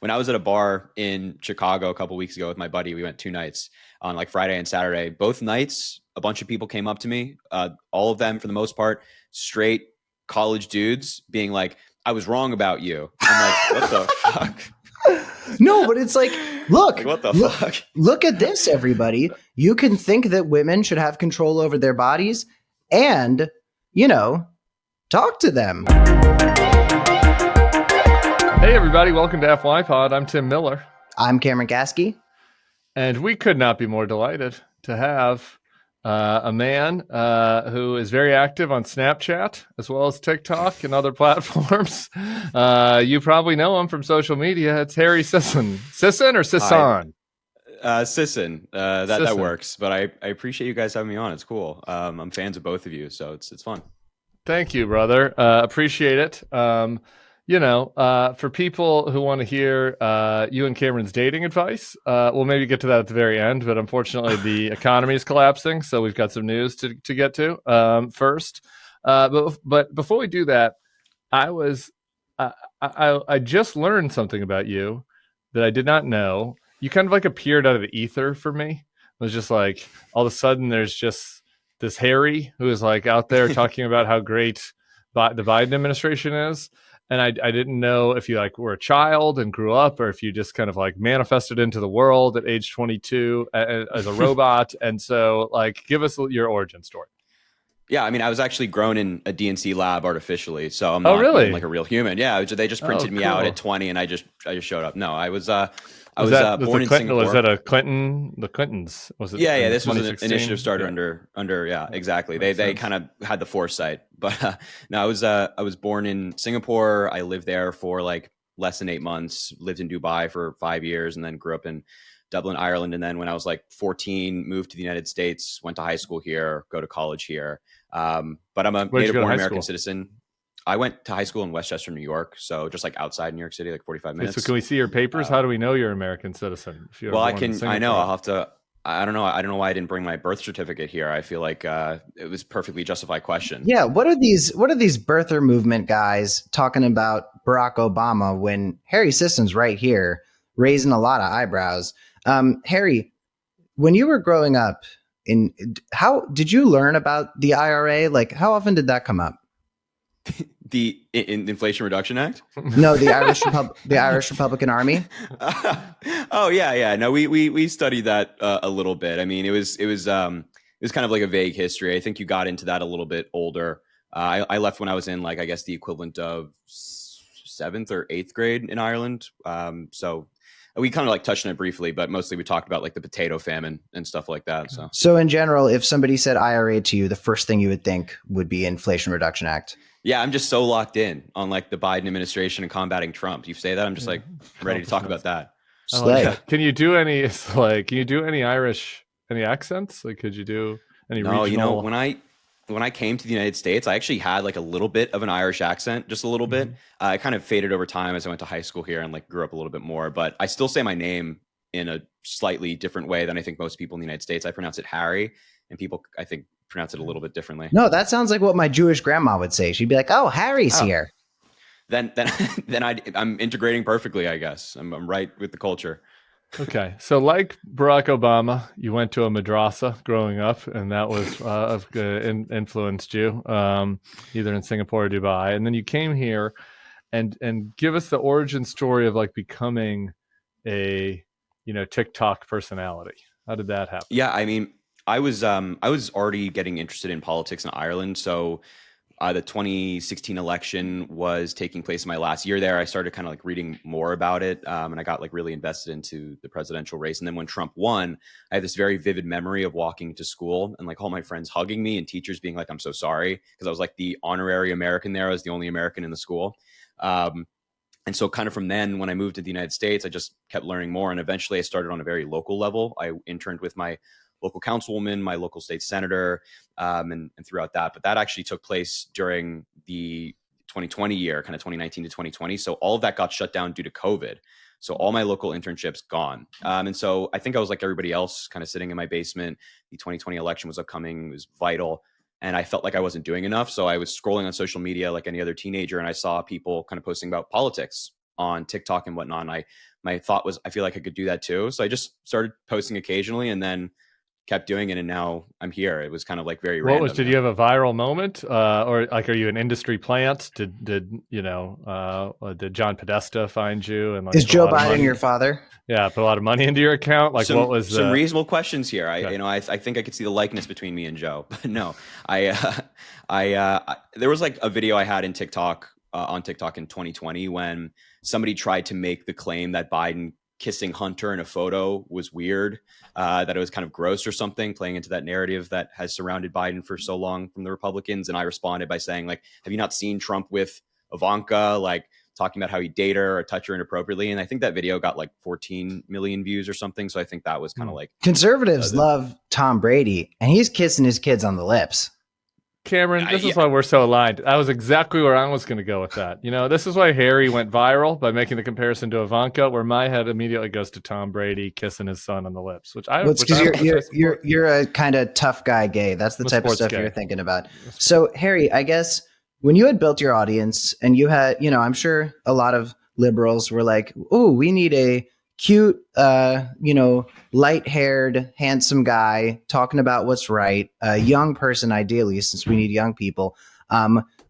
When I was at a bar in Chicago a couple weeks ago with my buddy, we went 2 nights on like Friday and Saturday. Both nights, a bunch of people came up to me. All of them, for the most part, straight college dudes, being like, "I was wrong about you." I'm like, "What the fuck?" No, but it's like, look, Like, what the look, fuck? look at this, everybody. You can think that women should have control over their bodies and, talk to them. Hey, everybody. Welcome to FYPod. I'm Tim Miller. I'm Cameron Gasky. And we could not be more delighted to have a man who is very active on Snapchat as well as TikTok and other platforms. You probably know him from social media. It's Harry Sisson. Sisson or Sisson? Sisson. That Sisson. works. But I appreciate you guys having me on. It's cool. I'm fans of both of you, so it's fun. Thank you, brother. Appreciate it. For people who want to hear you and Cameron's dating advice, we'll maybe get to that at the very end. But unfortunately, the economy is collapsing, so we've got some news to get to first. But before we do that, I just learned something about you that I did not know. You kind of like appeared out of the ether for me. It was just like all of a sudden there's just this Harry who is like out there talking about how great the Biden administration is. And I didn't know if you like were a child and grew up, or if you just kind of like manifested into the world at age 22 as a robot. And so, like, give us your origin story. Yeah, I mean, I was actually grown in a DNC lab artificially, so I'm not really? even like a real human. Yeah, they just printed me out at 20, and I just showed up. No, I was born in Singapore. Was that a Clinton? The Clintons? Was it? Yeah. This was an initiative started under. Yeah, exactly. They kind of had the foresight, but no, I was born in Singapore. I lived there for like less than 8 months. Lived in Dubai for 5 years, and then grew up in Dublin, Ireland. And then when I was like 14, moved to the United States. Went to high school here. Go to college here. But I'm a native-born American citizen. I went to high school in Westchester, New York, so just like outside New York City, like 45 minutes. So can we see your papers? How do we know you're an American citizen? Well, I can. I know. I'll have to. I don't know. I don't know why I didn't bring my birth certificate here. I feel like it was perfectly justified question. Yeah. What are these birther movement guys talking about Barack Obama when Harry Sisson's right here raising a lot of eyebrows? Harry, when you were growing up, how did you learn about the IRA? Like, how often did that come up? The Inflation Reduction Act? No, the Irish Republican Army. Oh yeah. No, we studied that a little bit. I mean, it was kind of like a vague history. I think you got into that a little bit older. I left when I was in like, I guess the equivalent of 7th or 8th grade in Ireland. So we kind of like touched on it briefly, but mostly we talked about like the potato famine and stuff like that. So in general, if somebody said IRA to you, the first thing you would think would be Inflation Reduction Act. Yeah, I'm just so locked in on like the Biden administration and combating Trump. You say that, I'm just like ready to talk about that. Can you do any Irish, any accents? Like, could you do any regional? You know, when I came to the United States, I actually had like a little bit of an Irish accent, just a little bit. It kind of faded over time as I went to high school here and like grew up a little bit more. But I still say my name in a slightly different way than I think most people in the United States. I pronounce it Harry, and people, I think, pronounce it a little bit differently. No, that sounds like what my Jewish grandma would say. She'd be like, "Oh, Harry's here." Then I'm integrating perfectly, I guess. I'm right with the culture. Okay, so like Barack Obama, you went to a madrasa growing up, and that was influenced you, either in Singapore or Dubai, and then you came here, and give us the origin story of like becoming a TikTok personality. How did that happen? Yeah, I mean, I was already getting interested in politics in Ireland, so. The 2016 election was taking place in my last year there. I started kind of like reading more about it, and I got like really invested into the presidential race. And then when Trump won, I had this very vivid memory of walking to school and like all my friends hugging me and teachers being like, "I'm so sorry," because I was like the honorary American there. I was the only American in the school. And so kind of from then, when I moved to the United States, I just kept learning more. And eventually I started on a very local level. I interned with my local councilwoman, my local state senator, and throughout that. But that actually took place during the 2020 year, kind of 2019 to 2020. So all of that got shut down due to COVID. So all my local internships gone. And so I think I was like everybody else, kind of sitting in my basement. The 2020 election was upcoming, it was vital. And I felt like I wasn't doing enough. So I was scrolling on social media like any other teenager, and I saw people kind of posting about politics. on TikTok and whatnot. And my thought was, I feel like I could do that too. So I just started posting occasionally and then kept doing it. And now I'm here. It was kind of like very random. Did you have a viral moment? Or like, are you an industry plant? Did John Podesta find you? And like, is Joe Biden your father? Yeah, put a lot of money into your account. Like, what was some reasonable questions here? I think I could see the likeness between me and Joe, but no, there was like a video I had in TikTok on TikTok in 2020 when somebody tried to make the claim that Biden kissing Hunter in a photo was weird, that it was kind of gross or something, playing into that narrative that has surrounded Biden for so long from the Republicans. And I responded by saying, like, have you not seen Trump with Ivanka, like talking about how he dated her or touch her inappropriately? And I think that video got like 14 million views or something. So I think that was kind of like, conservatives love Tom Brady, and he's kissing his kids on the lips. Cameron, this is why we're so aligned. That was exactly where I was going to go with that. This is why Harry went viral by making the comparison to Ivanka, where my head immediately goes to Tom Brady kissing his son on the lips. You're a kind of tough guy gay. That's the type of stuff you're thinking about. So Harry, I guess when you had built your audience and you had, I'm sure a lot of liberals were like, "Oh, we need a cute, light-haired, handsome guy talking about what's right, a young person, ideally, since we need young people."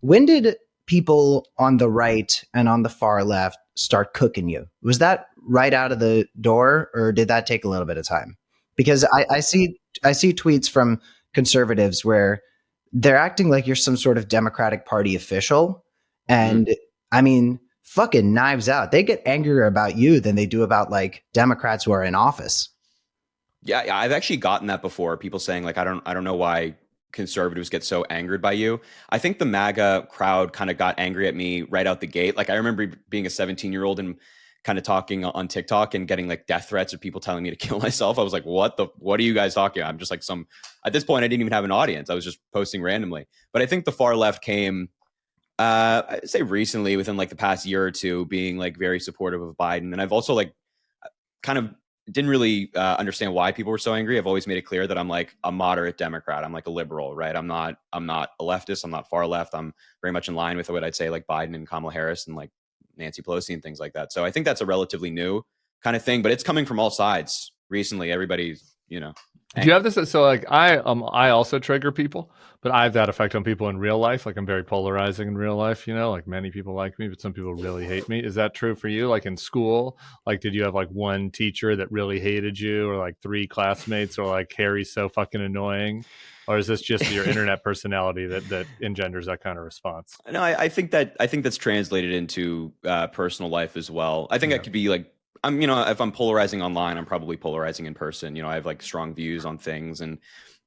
When did people on the right and on the far left start cooking you? Was that right out of the door, or did that take a little bit of time? Because I see tweets from conservatives where they're acting like you're some sort of Democratic Party official. And I mean, fucking knives out. They get angrier about you than they do about like Democrats who are in office. Yeah, I've actually gotten that before. People saying like, I don't know why conservatives get so angered by you. I think the MAGA crowd kind of got angry at me right out the gate. Like I remember being a 17-year-old and kind of talking on TikTok and getting like death threats of people telling me to kill myself. I was like, what are you guys talking about? I'm just like at this point, I didn't even have an audience. I was just posting randomly. But I think the far left came, I'd say recently, within like the past year or two, being like very supportive of Biden. And I've also like kind of didn't really understand why people were so angry. I've always made it clear that I'm like a moderate Democrat. I'm like a liberal, right? I'm not a leftist. I'm not far left. I'm very much in line with what I'd say like Biden and Kamala Harris and like Nancy Pelosi and things like that. So I think that's a relatively new kind of thing, but it's coming from all sides recently. Everybody's, Do you have this? So like I also trigger people, but I have that effect on people in real life. Like I'm very polarizing in real life, like many people like me, but some people really hate me. Is that true for you? Like in school, like did you have like one teacher that really hated you, or like 3 classmates, or like Harry's so fucking annoying? Or is this just your internet personality that engenders that kind of response? No, I think that's translated into personal life as well. I think I could be like, if I'm polarizing online, I'm probably polarizing in person. I have like strong views on things and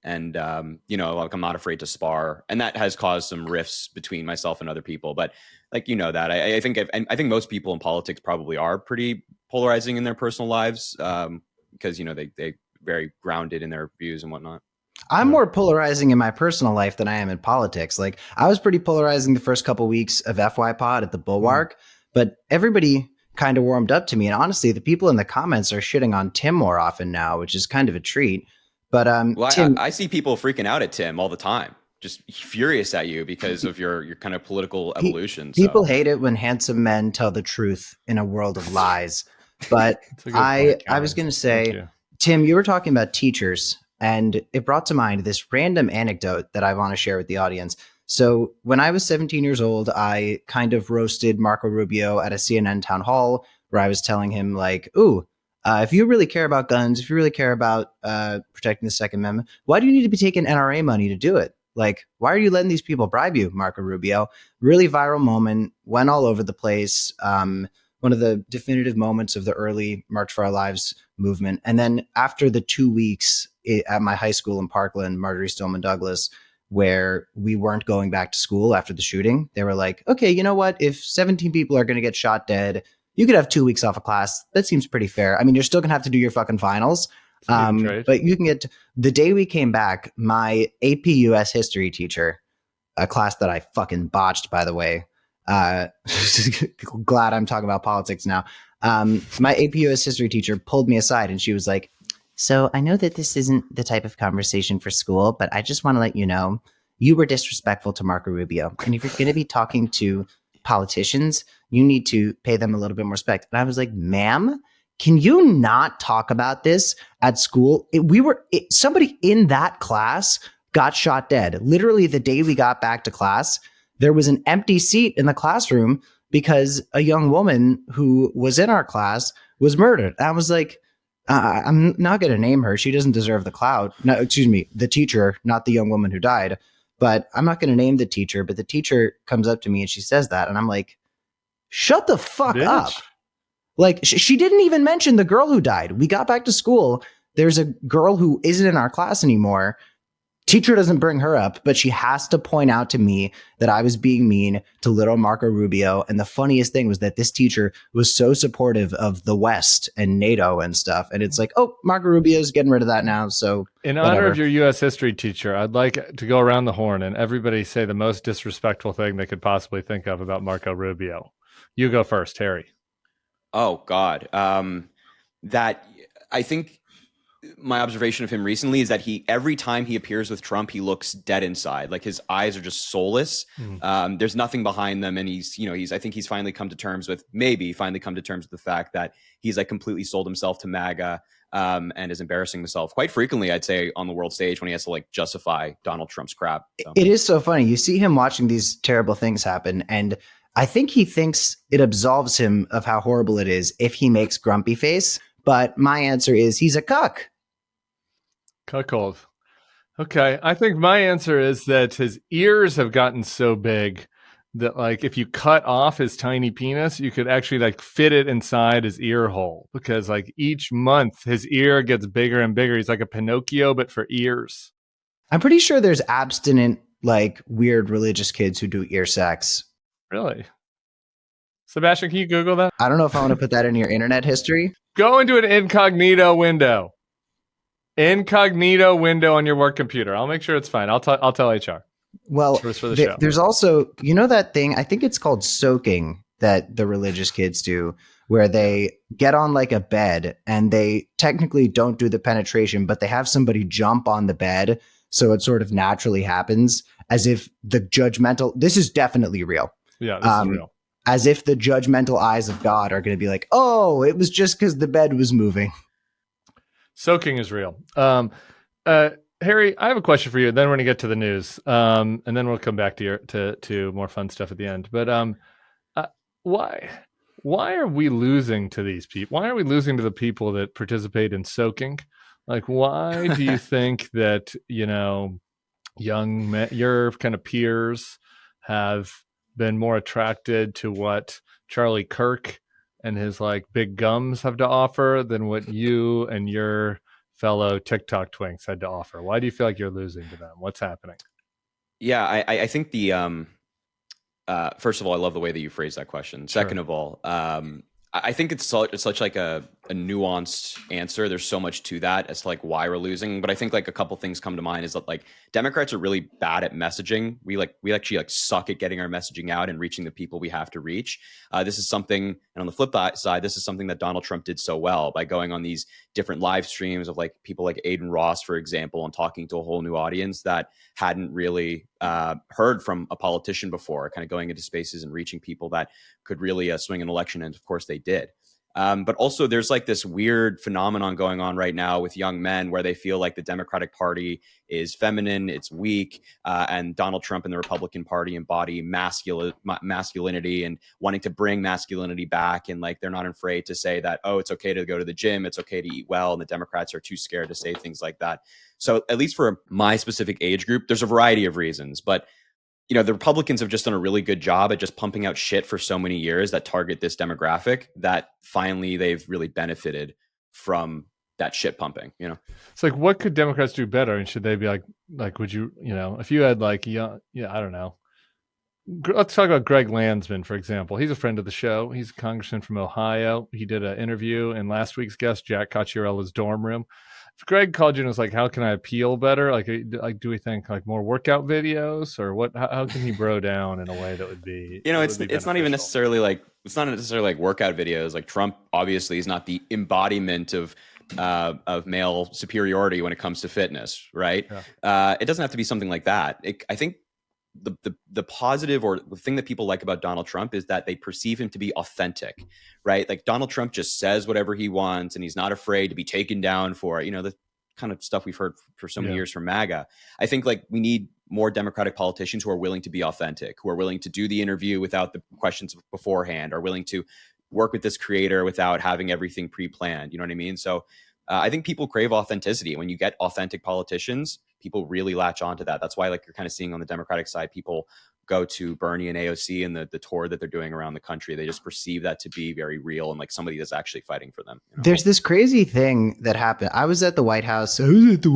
like I'm not afraid to spar, and that has caused some rifts between myself and other people. But like, that I think most people in politics probably are pretty polarizing in their personal lives because, they very grounded in their views and whatnot. I'm more polarizing in my personal life than I am in politics. Like I was pretty polarizing the first couple weeks of FYPod at the Bulwark, but everybody kind of warmed up to me. And honestly, the people in the comments are shitting on Tim more often now, which is kind of a treat. But Tim, I see people freaking out at Tim all the time, just furious at you because of your kind of political evolution. People hate it when handsome men tell the truth in a world of lies. But I was going to say, Tim, you were talking about teachers. And it brought to mind this random anecdote that I want to share with the audience. So when I was 17 years old, I kind of roasted Marco Rubio at a CNN town hall where I was telling him like, if you really care about guns, if you really care about protecting the Second Amendment, why do you need to be taking NRA money to do it? Like, why are you letting these people bribe you, Marco Rubio? Really viral moment, went all over the place. One of the definitive moments of the early March for Our Lives movement. And then after the 2 weeks at my high school in Parkland, Marjorie Stoneman Douglas, where we weren't going back to school after the shooting, they were like, okay, you know what? If 17 people are going to get shot dead, you could have 2 weeks off of class. That seems pretty fair. I mean, you're still going to have to do your fucking finals. But you can get the day we came back, my AP US history teacher, a class that I fucking botched, by the way. Glad I'm talking about politics now. My AP US history teacher pulled me aside and she was like, so I know that this isn't the type of conversation for school, but I just want to let you know, you were disrespectful to Marco Rubio. And if you're going to be talking to politicians, you need to pay them a little bit more respect. And I was like, ma'am, can you not talk about this at school? Somebody in that class got shot dead. Literally the day we got back to class, there was an empty seat in the classroom because a young woman who was in our class was murdered. I was like, I'm not going to name her. She doesn't deserve the clout. No, excuse me, the teacher, not the young woman who died. But I'm not going to name the teacher. But the teacher comes up to me and she says that. And I'm like, shut the fuck up. Like, she didn't even mention the girl who died. We got back to school. There's a girl who isn't in our class anymore. Teacher doesn't bring her up, but she has to point out to me that I was being mean to little Marco Rubio. And the funniest thing was that this teacher was so supportive of the West and NATO and stuff. And it's like, oh, Marco Rubio's getting rid of that now. So in whatever. honor of your U.S. history teacher, I'd like to go around the horn and everybody say the most disrespectful thing they could possibly think of about Marco Rubio. You go first, Harry. Oh, God. That I think my observation of him recently is that every time he appears with Trump, he looks dead inside. Like his eyes are just soulless. There's nothing behind them. And I think he's finally come to terms with the fact that he's like completely sold himself to MAGA and is embarrassing himself quite frequently, I'd say, on the world stage when he has to like justify Donald Trump's crap. So. It is so funny. You see him watching these terrible things happen. And I think he thinks it absolves him of how horrible it is if he makes grumpy face. But my answer is he's a cuck. Cuckold. Okay. I think my answer is that his ears have gotten so big that like if you cut off his tiny penis, you could actually like fit it inside his ear hole because like each month his ear gets bigger and bigger. He's like a Pinocchio, but for ears. I'm pretty sure there's abstinent, like weird religious kids who do ear sex. Really? Sebastian, can you Google that? I don't know if I want to put that in your internet history. Go into an incognito window. Incognito window on your work computer. I'll make sure it's fine. I'll tell HR. Well, there's also, you know that thing, I think it's called soaking that the religious kids do, where they get on like a bed and they technically don't do the penetration, but they have somebody jump on the bed. So it sort of naturally happens as if this is definitely real. Yeah, this is real. As if the judgmental eyes of God are going to be like, oh, it was just because the bed was moving. Soaking is real. Harry, I have a question for you. Then we're going to get to the news, and then we'll come back to more fun stuff at the end. But why are we losing to these people? Why are we losing to the people that participate in soaking? Like, why do you think that young men, your kind of peers, have been more attracted to what Charlie Kirk and his like big gums have to offer than what you and your fellow TikTok twinks had to offer? Why do you feel like you're losing to them? What's happening? Yeah, I think first of all, I love the way that you phrased that question. Sure. Second of all, I think it's such like a nuanced answer. There's so much to that as to like why we're losing. But I think like a couple things come to mind is that like Democrats are really bad at messaging. We actually like suck at getting our messaging out and reaching the people we have to reach. This is something, and on the flip side, this is something that Donald Trump did so well by going on these different live streams of like people like Aiden Ross, for example, and talking to a whole new audience that hadn't really heard from a politician before, kind of going into spaces and reaching people that could really swing an election. And of course they did. But also there's like this weird phenomenon going on right now with young men where they feel like the Democratic Party is feminine, it's weak, and Donald Trump and the Republican Party embody masculinity and wanting to bring masculinity back. And like, they're not afraid to say that, oh, it's okay to go to the gym, it's okay to eat well. And the Democrats are too scared to say things like that. So at least for my specific age group, there's a variety of reasons, but the Republicans have just done a really good job at just pumping out shit for so many years that target this demographic that finally they've really benefited from that shit pumping, It's like, what could Democrats do better? And should they be like, would you, if you had like, I don't know. Let's talk about Greg Landsman, for example. He's a friend of the show. He's a congressman from Ohio. He did an interview in last week's guest, Jack Cocciarella's dorm room. If Greg called you and was like, how can I appeal better? Like, do we think like more workout videos or what? How can he bro down in a way that would be, it's not even necessarily like, workout videos. Like Trump obviously is not the embodiment of male superiority when it comes to fitness. Right. Yeah. It doesn't have to be something like that. I think the positive or the thing that people like about Donald Trump is that they perceive him to be authentic, right? Like Donald Trump just says whatever he wants and he's not afraid to be taken down for it. You know, the kind of stuff we've heard for so many years from MAGA. I think like we need more Democratic politicians who are willing to be authentic, who are willing to do the interview without the questions beforehand, are willing to work with this creator without having everything pre-planned. You know what I mean? So I think people crave authenticity. When you get authentic politicians, people really latch onto that. That's why, like, you're kind of seeing on the Democratic side, people go to Bernie and AOC and the tour that they're doing around the country. They just perceive that to be very real and like somebody that's actually fighting for them. You know? There's this crazy thing that happened. I was at the White House. Harry's also at the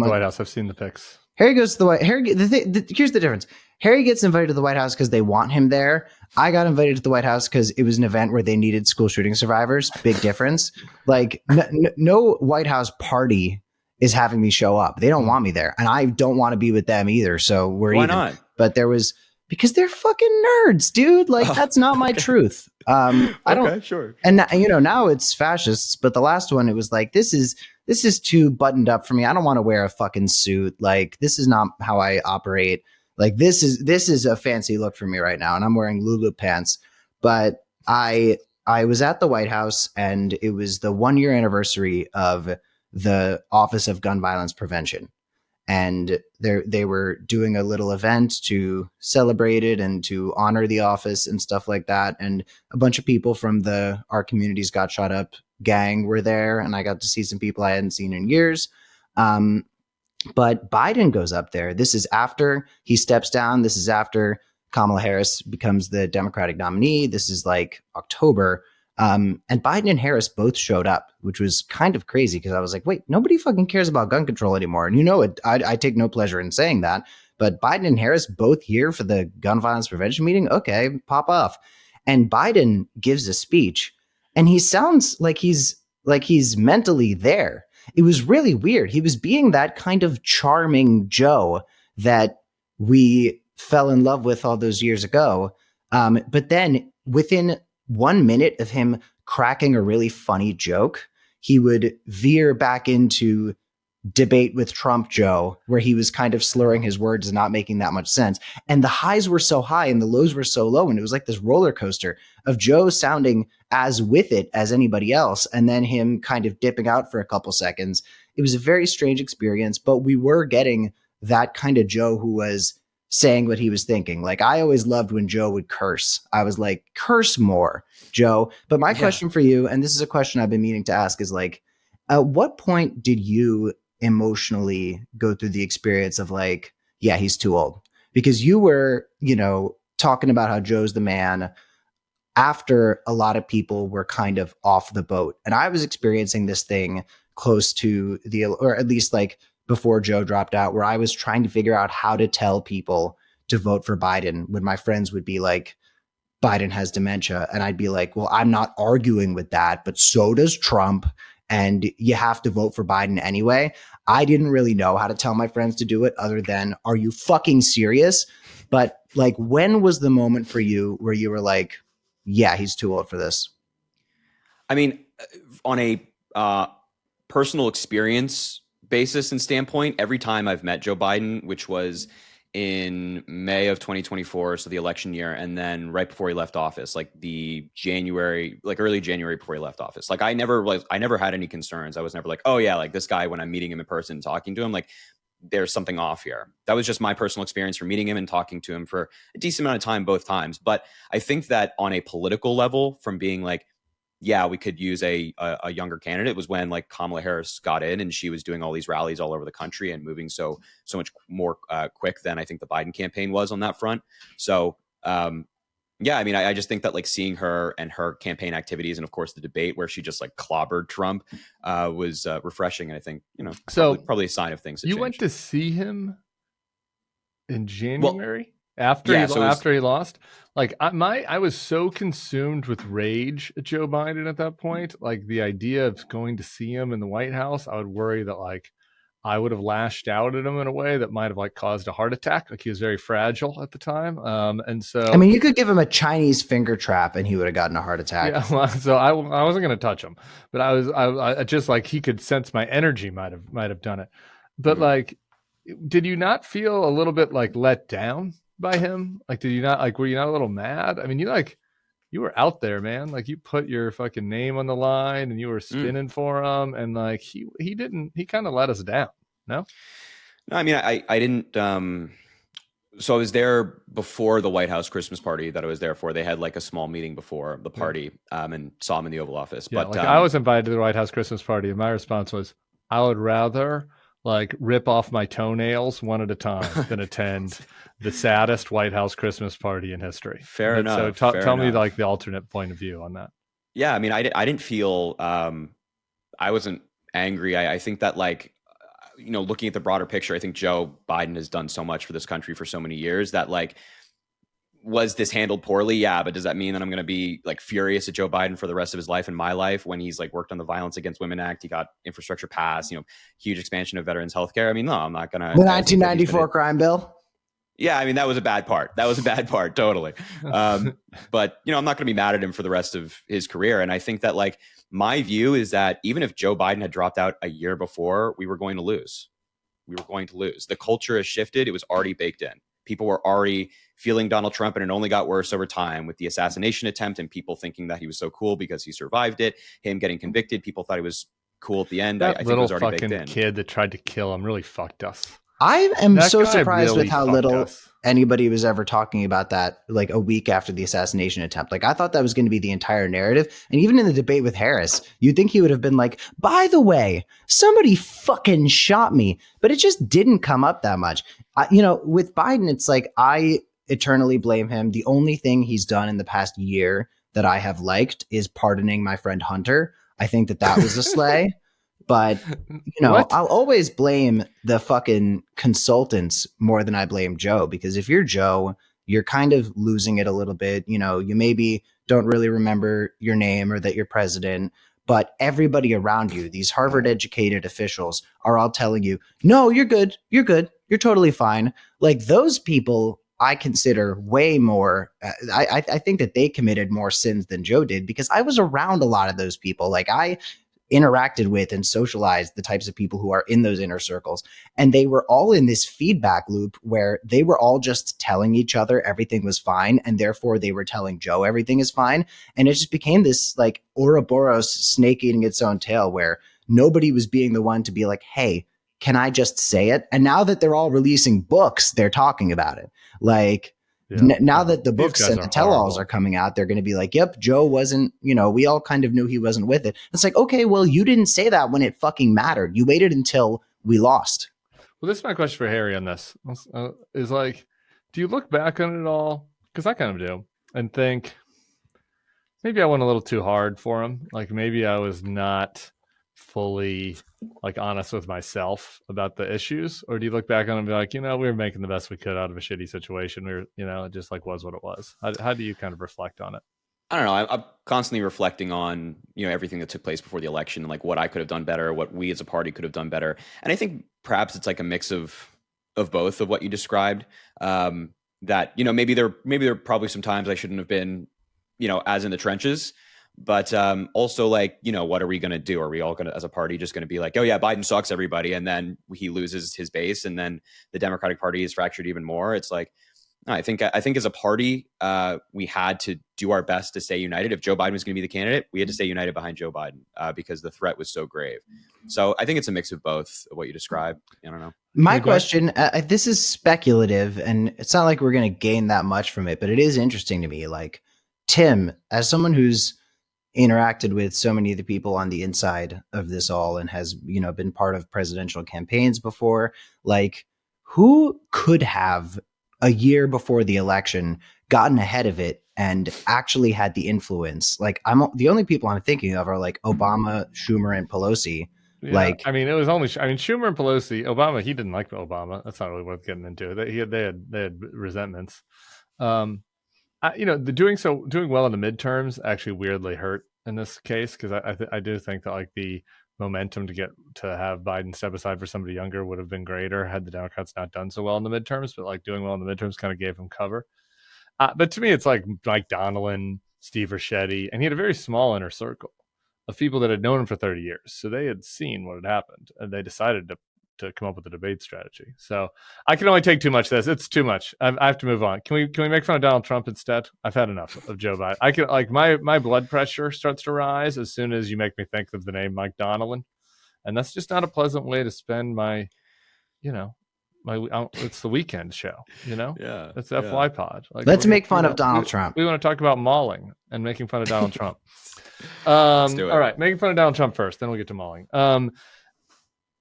White House. I've seen the pics. Harry goes to the White. Here's the difference. Harry gets invited to the White House because they want him there. I got invited to the White House because it was an event where they needed school shooting survivors. Big difference. Like no White House party is having me show up. They don't want me there, and I don't want to be with them either. So why not? But there was, because they're fucking nerds, dude. Like that's not my truth. I don't. Sure. And now it's fascists. But the last one, it was like this is too buttoned up for me. I don't want to wear a fucking suit. Like this is not how I operate. Like this is a fancy look for me right now, and I'm wearing Lulu pants. But I was at the White House, and it was the 1-year anniversary of the Office of Gun Violence Prevention, and they were doing a little event to celebrate it and to honor the office and stuff like that. And a bunch of people from Our Communities Got Shot Up gang were there, and I got to see some people I hadn't seen in years. But Biden goes up there. This is after he steps down. This is after Kamala Harris becomes the Democratic nominee. This is like October. And Biden and Harris both showed up, which was kind of crazy because I was like, wait, nobody fucking cares about gun control anymore. And I take no pleasure in saying that. But Biden and Harris both here for the gun violence prevention meeting. Okay, pop off. And Biden gives a speech, and he sounds like he's mentally there. It was really weird. He was being that kind of charming Joe that we fell in love with all those years ago. But then within 1 minute of him cracking a really funny joke, he would veer back into debate with Trump Joe, where he was kind of slurring his words and not making that much sense. And the highs were so high and the lows were so low. And it was like this roller coaster of Joe sounding as with it as anybody else, and then him kind of dipping out for a couple seconds. It was a very strange experience, but we were getting that kind of Joe who was saying what he was thinking. Like, I always loved when Joe would curse. I was like, curse more, Joe. But my question for you, and this is a question I've been meaning to ask, is like, at what point did you emotionally go through the experience of like, yeah, he's too old? Because you were, talking about how Joe's the man after a lot of people were kind of off the boat. And I was experiencing this thing close to or at least like before Joe dropped out, where I was trying to figure out how to tell people to vote for Biden when my friends would be like, Biden has dementia. And I'd be like, well, I'm not arguing with that, but so does Trump. And you have to vote for Biden anyway. I didn't really know how to tell my friends to do it other than, are you fucking serious? But like, when was the moment for you where you were like, yeah, he's too old for this? I mean, on a personal experience basis and standpoint, every time I've met Joe Biden, which was in May of 2024, so the election year, and then right before he left office, like early January before he left office, like I never had any concerns. I was never like, oh yeah, like this guy, when I'm meeting him in person, talking to him, like there's something off here. That was just my personal experience from meeting him and talking to him for a decent amount of time both times. But I think that on a political level, from being like, yeah, we could use a younger candidate, was when like Kamala Harris got in and she was doing all these rallies all over the country and moving so much more quick than I think the Biden campaign was on that front. So yeah, I mean, I just think that like seeing her and her campaign activities, and of course the debate where she just like clobbered Trump was refreshing. And I think, probably a sign of things. You went to see him in January? After he lost, like I was so consumed with rage at Joe Biden at that point. Like the idea of going to see him in the White House, I would worry that like I would have lashed out at him in a way that might have like caused a heart attack. Like he was very fragile at the time, and so I mean, you could give him a Chinese finger trap and he would have gotten a heart attack. Yeah, well, so I wasn't going to touch him, but I just like he could sense my energy might have done it, but like. did you not feel a little bit like let down by him? Like, did you not like? Were you not a little mad? I mean, you were out there, man. Like, you put your fucking name on the line, and you were Mm. spinning for him, and like he didn't. He kind of let us down. No. No, I mean, I didn't. So I was there before the White House Christmas party that I was there for. They had like a small meeting before the party, and saw him in the Oval Office. Yeah, But like I was invited to the White House Christmas party, and my response was, I would rather like rip off my toenails one at a time than attend the saddest White House Christmas party in history. fair enough. So Fair tell me enough. like the alternate point of view on that. Yeah, I mean, I didn't feel. I wasn't angry. I think that like, looking at the broader picture, I think Joe Biden has done so much for this country for so many years that like, was this handled poorly? Yeah, but does that mean that I'm going to be like furious at Joe Biden for the rest of his life and my life when he's like worked on the Violence Against Women Act? He got infrastructure passed, huge expansion of veterans healthcare. I mean, no, I'm not going to. The 1994 crime bill. Yeah, I mean, that was a bad part. That was a bad part, totally. But I'm not going to be mad at him for the rest of his career. And I think that like my view is that even if Joe Biden had dropped out a year before, we were going to lose. We were going to lose. The culture has shifted. It was already baked in. People were already feeling Donald Trump, and it only got worse over time with the assassination attempt and people thinking that he was so cool because he survived it. Him getting convicted, people thought he was cool at the end. I think it was already baked in. Fucking kid that tried to kill him really fucked us. I am That so guy surprised really with how fucked little us. anybody was ever talking about that like a week after the assassination attempt. Like, I thought that was going to be the entire narrative. And even in the debate with Harris, you'd think he would have been like, by the way, somebody fucking shot me. But it just didn't come up that much. With Biden, it's like, I eternally blame him. The only thing he's done in the past year that I have liked is pardoning my friend Hunter. I think that was a sleigh. But, What? I'll always blame the fucking consultants more than I blame Joe, because if you're Joe, you're kind of losing it a little bit. You maybe don't really remember your name or that you're president, but everybody around you, these Harvard educated officials, are all telling you, no, you're good. You're good. You're totally fine. Like, those people I consider way more. I think that they committed more sins than Joe did, because I was around a lot of those people. Like, I interacted with and socialized the types of people who are in those inner circles. And they were all in this feedback loop where they were all just telling each other everything was fine. And therefore they were telling Joe everything is fine. And it just became this like Ouroboros snake eating its own tail, where nobody was being the one to be like, hey, can I just say it? And now that they're all releasing books, they're talking about it. Like, now that the books and the tell-alls are coming out, they're going to be like, yep, Joe wasn't, we all kind of knew he wasn't with it. It's like, okay, well, you didn't say that when it fucking mattered. You waited until we lost. Well, this is my question for Harry on this. Is like, do you look back on it all? Because I kind of do, and think maybe I went a little too hard for him. Like, maybe I was not fully like honest with myself about the issues. Or do you look back on it and be like, we were making the best we could out of a shitty situation. We were, it just like was what it was. How do you kind of reflect on it? I don't know. I'm constantly reflecting on, everything that took place before the election and like what I could have done better, what we as a party could have done better. And I think perhaps it's like a mix of both of what you described. That, maybe there are probably some times I shouldn't have been, as in the trenches. But also, like, what are we going to do? Are we all going to, as a party, just going to be like, oh, yeah, Biden sucks, everybody. And then he loses his base. And then the Democratic Party is fractured even more. It's like, I think as a party, we had to do our best to stay united. If Joe Biden was going to be the candidate, we had to stay united behind Joe Biden because the threat was so grave. So I think it's a mix of both of what you described. I don't know. My question, this is speculative, and it's not like we're going to gain that much from it, but it is interesting to me. Like, Tim, as someone who's interacted with so many of the people on the inside of this all and has, been part of presidential campaigns before, like, who could have a year before the election gotten ahead of it and actually had the influence? Like, the only people I'm thinking of are like Obama, Schumer, and Pelosi. Yeah, like, I mean, it was only, Schumer and Pelosi. Obama, he didn't like Obama. That's not really worth getting into. They had resentments. Doing well in the midterms actually weirdly hurt in this case, because I do think that like the momentum to have Biden step aside for somebody younger would have been greater had the Democrats not done so well in the midterms. But like doing well in the midterms kind of gave him cover. But to me, it's like Mike Donnellan, Steve Ricchetti, and he had a very small inner circle of people that had known him for 30 years. So they had seen what had happened, and they decided to to come up with a debate strategy. So I can only take too much of this. It's too much. I have to move on. Can we make fun of Donald Trump instead? I've had enough of Joe Biden. I can my blood pressure starts to rise as soon as you make me think of the name Mike Donnellan, and that's just not a pleasant way to spend my, it's the weekend show, Yeah, it's FYPod. Let's make fun of Donald Trump. We want to talk about mauling and making fun of Donald Trump. Let's do it. All right, making fun of Donald Trump first, then we'll get to mauling.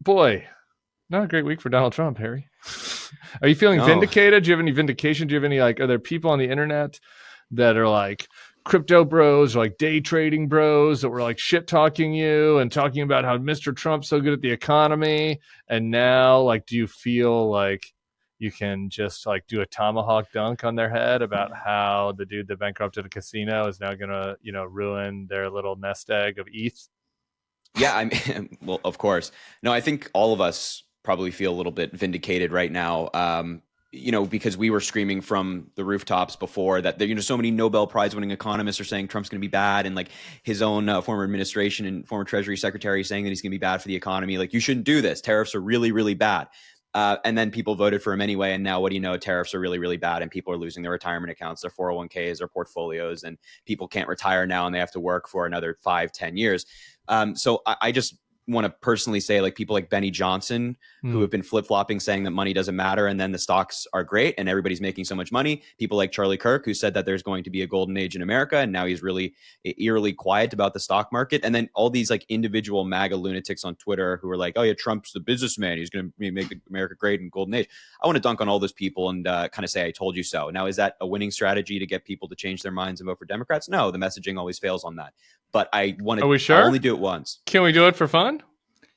Boy, not a great week for Donald Trump, Harry. Are you feeling vindicated? Do you have any vindication? Do you have any, are there people on the internet that are like crypto bros or like day trading bros that were like shit talking you and talking about how Mr. Trump's so good at the economy? And now, do you feel like you can just do a tomahawk dunk on their head about how the dude that bankrupted a casino is now going to, ruin their little nest egg of ETH? Yeah, well, of course. No, I think all of us probably feel a little bit vindicated right now. Because we were screaming from the rooftops before that so many Nobel Prize winning economists are saying Trump's going to be bad, and his own former administration and former Treasury Secretary saying that he's going to be bad for the economy. You shouldn't do this. Tariffs are really, really bad. And then people voted for him anyway. And now what do you know? Tariffs are really, really bad, and people are losing their retirement accounts, their 401ks, their portfolios, and people can't retire now and they have to work for another 5-10 years. So I just want to personally say, people like Benny Johnson, who have been flip-flopping saying that money doesn't matter and then the stocks are great and everybody's making so much money. People like Charlie Kirk, who said that there's going to be a golden age in America, and now he's really eerily quiet about the stock market. And then all these individual MAGA lunatics on Twitter who are like, oh yeah, Trump's the businessman, he's going to make America great in golden age. I want to dunk on all those people and kind of say I told you so. Now, is that a winning strategy to get people to change their minds and vote for Democrats? No, the messaging always fails on that. But I want to. Are we sure? I'll only do it once. Can we do it for fun?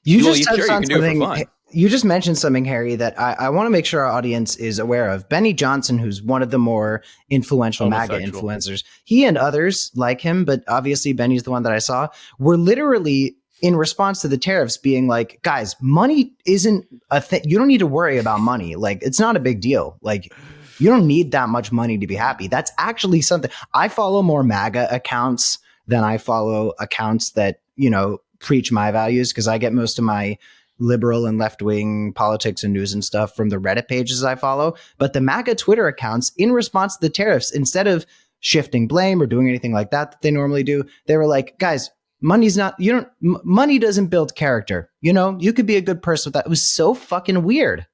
You Well, just sure, touched on you can do it for something. fun. You just mentioned something, Harry, that I want to make sure our audience is aware of. Benny Johnson, who's one of the more influential MAGA influencers, he and others like him, but obviously Benny's the one that I saw, were literally in response to the tariffs being like, guys, money isn't a thing. You don't need to worry about money. It's not a big deal. You don't need that much money to be happy. That's actually something. I follow more MAGA accounts than I follow accounts that, preach my values, because I get most of my liberal and left-wing politics and news and stuff from the Reddit pages I follow. But the MAGA Twitter accounts, in response to the tariffs, instead of shifting blame or doing anything like that they normally do, they were like, guys, money doesn't build character. You could be a good person with that. It was so fucking weird.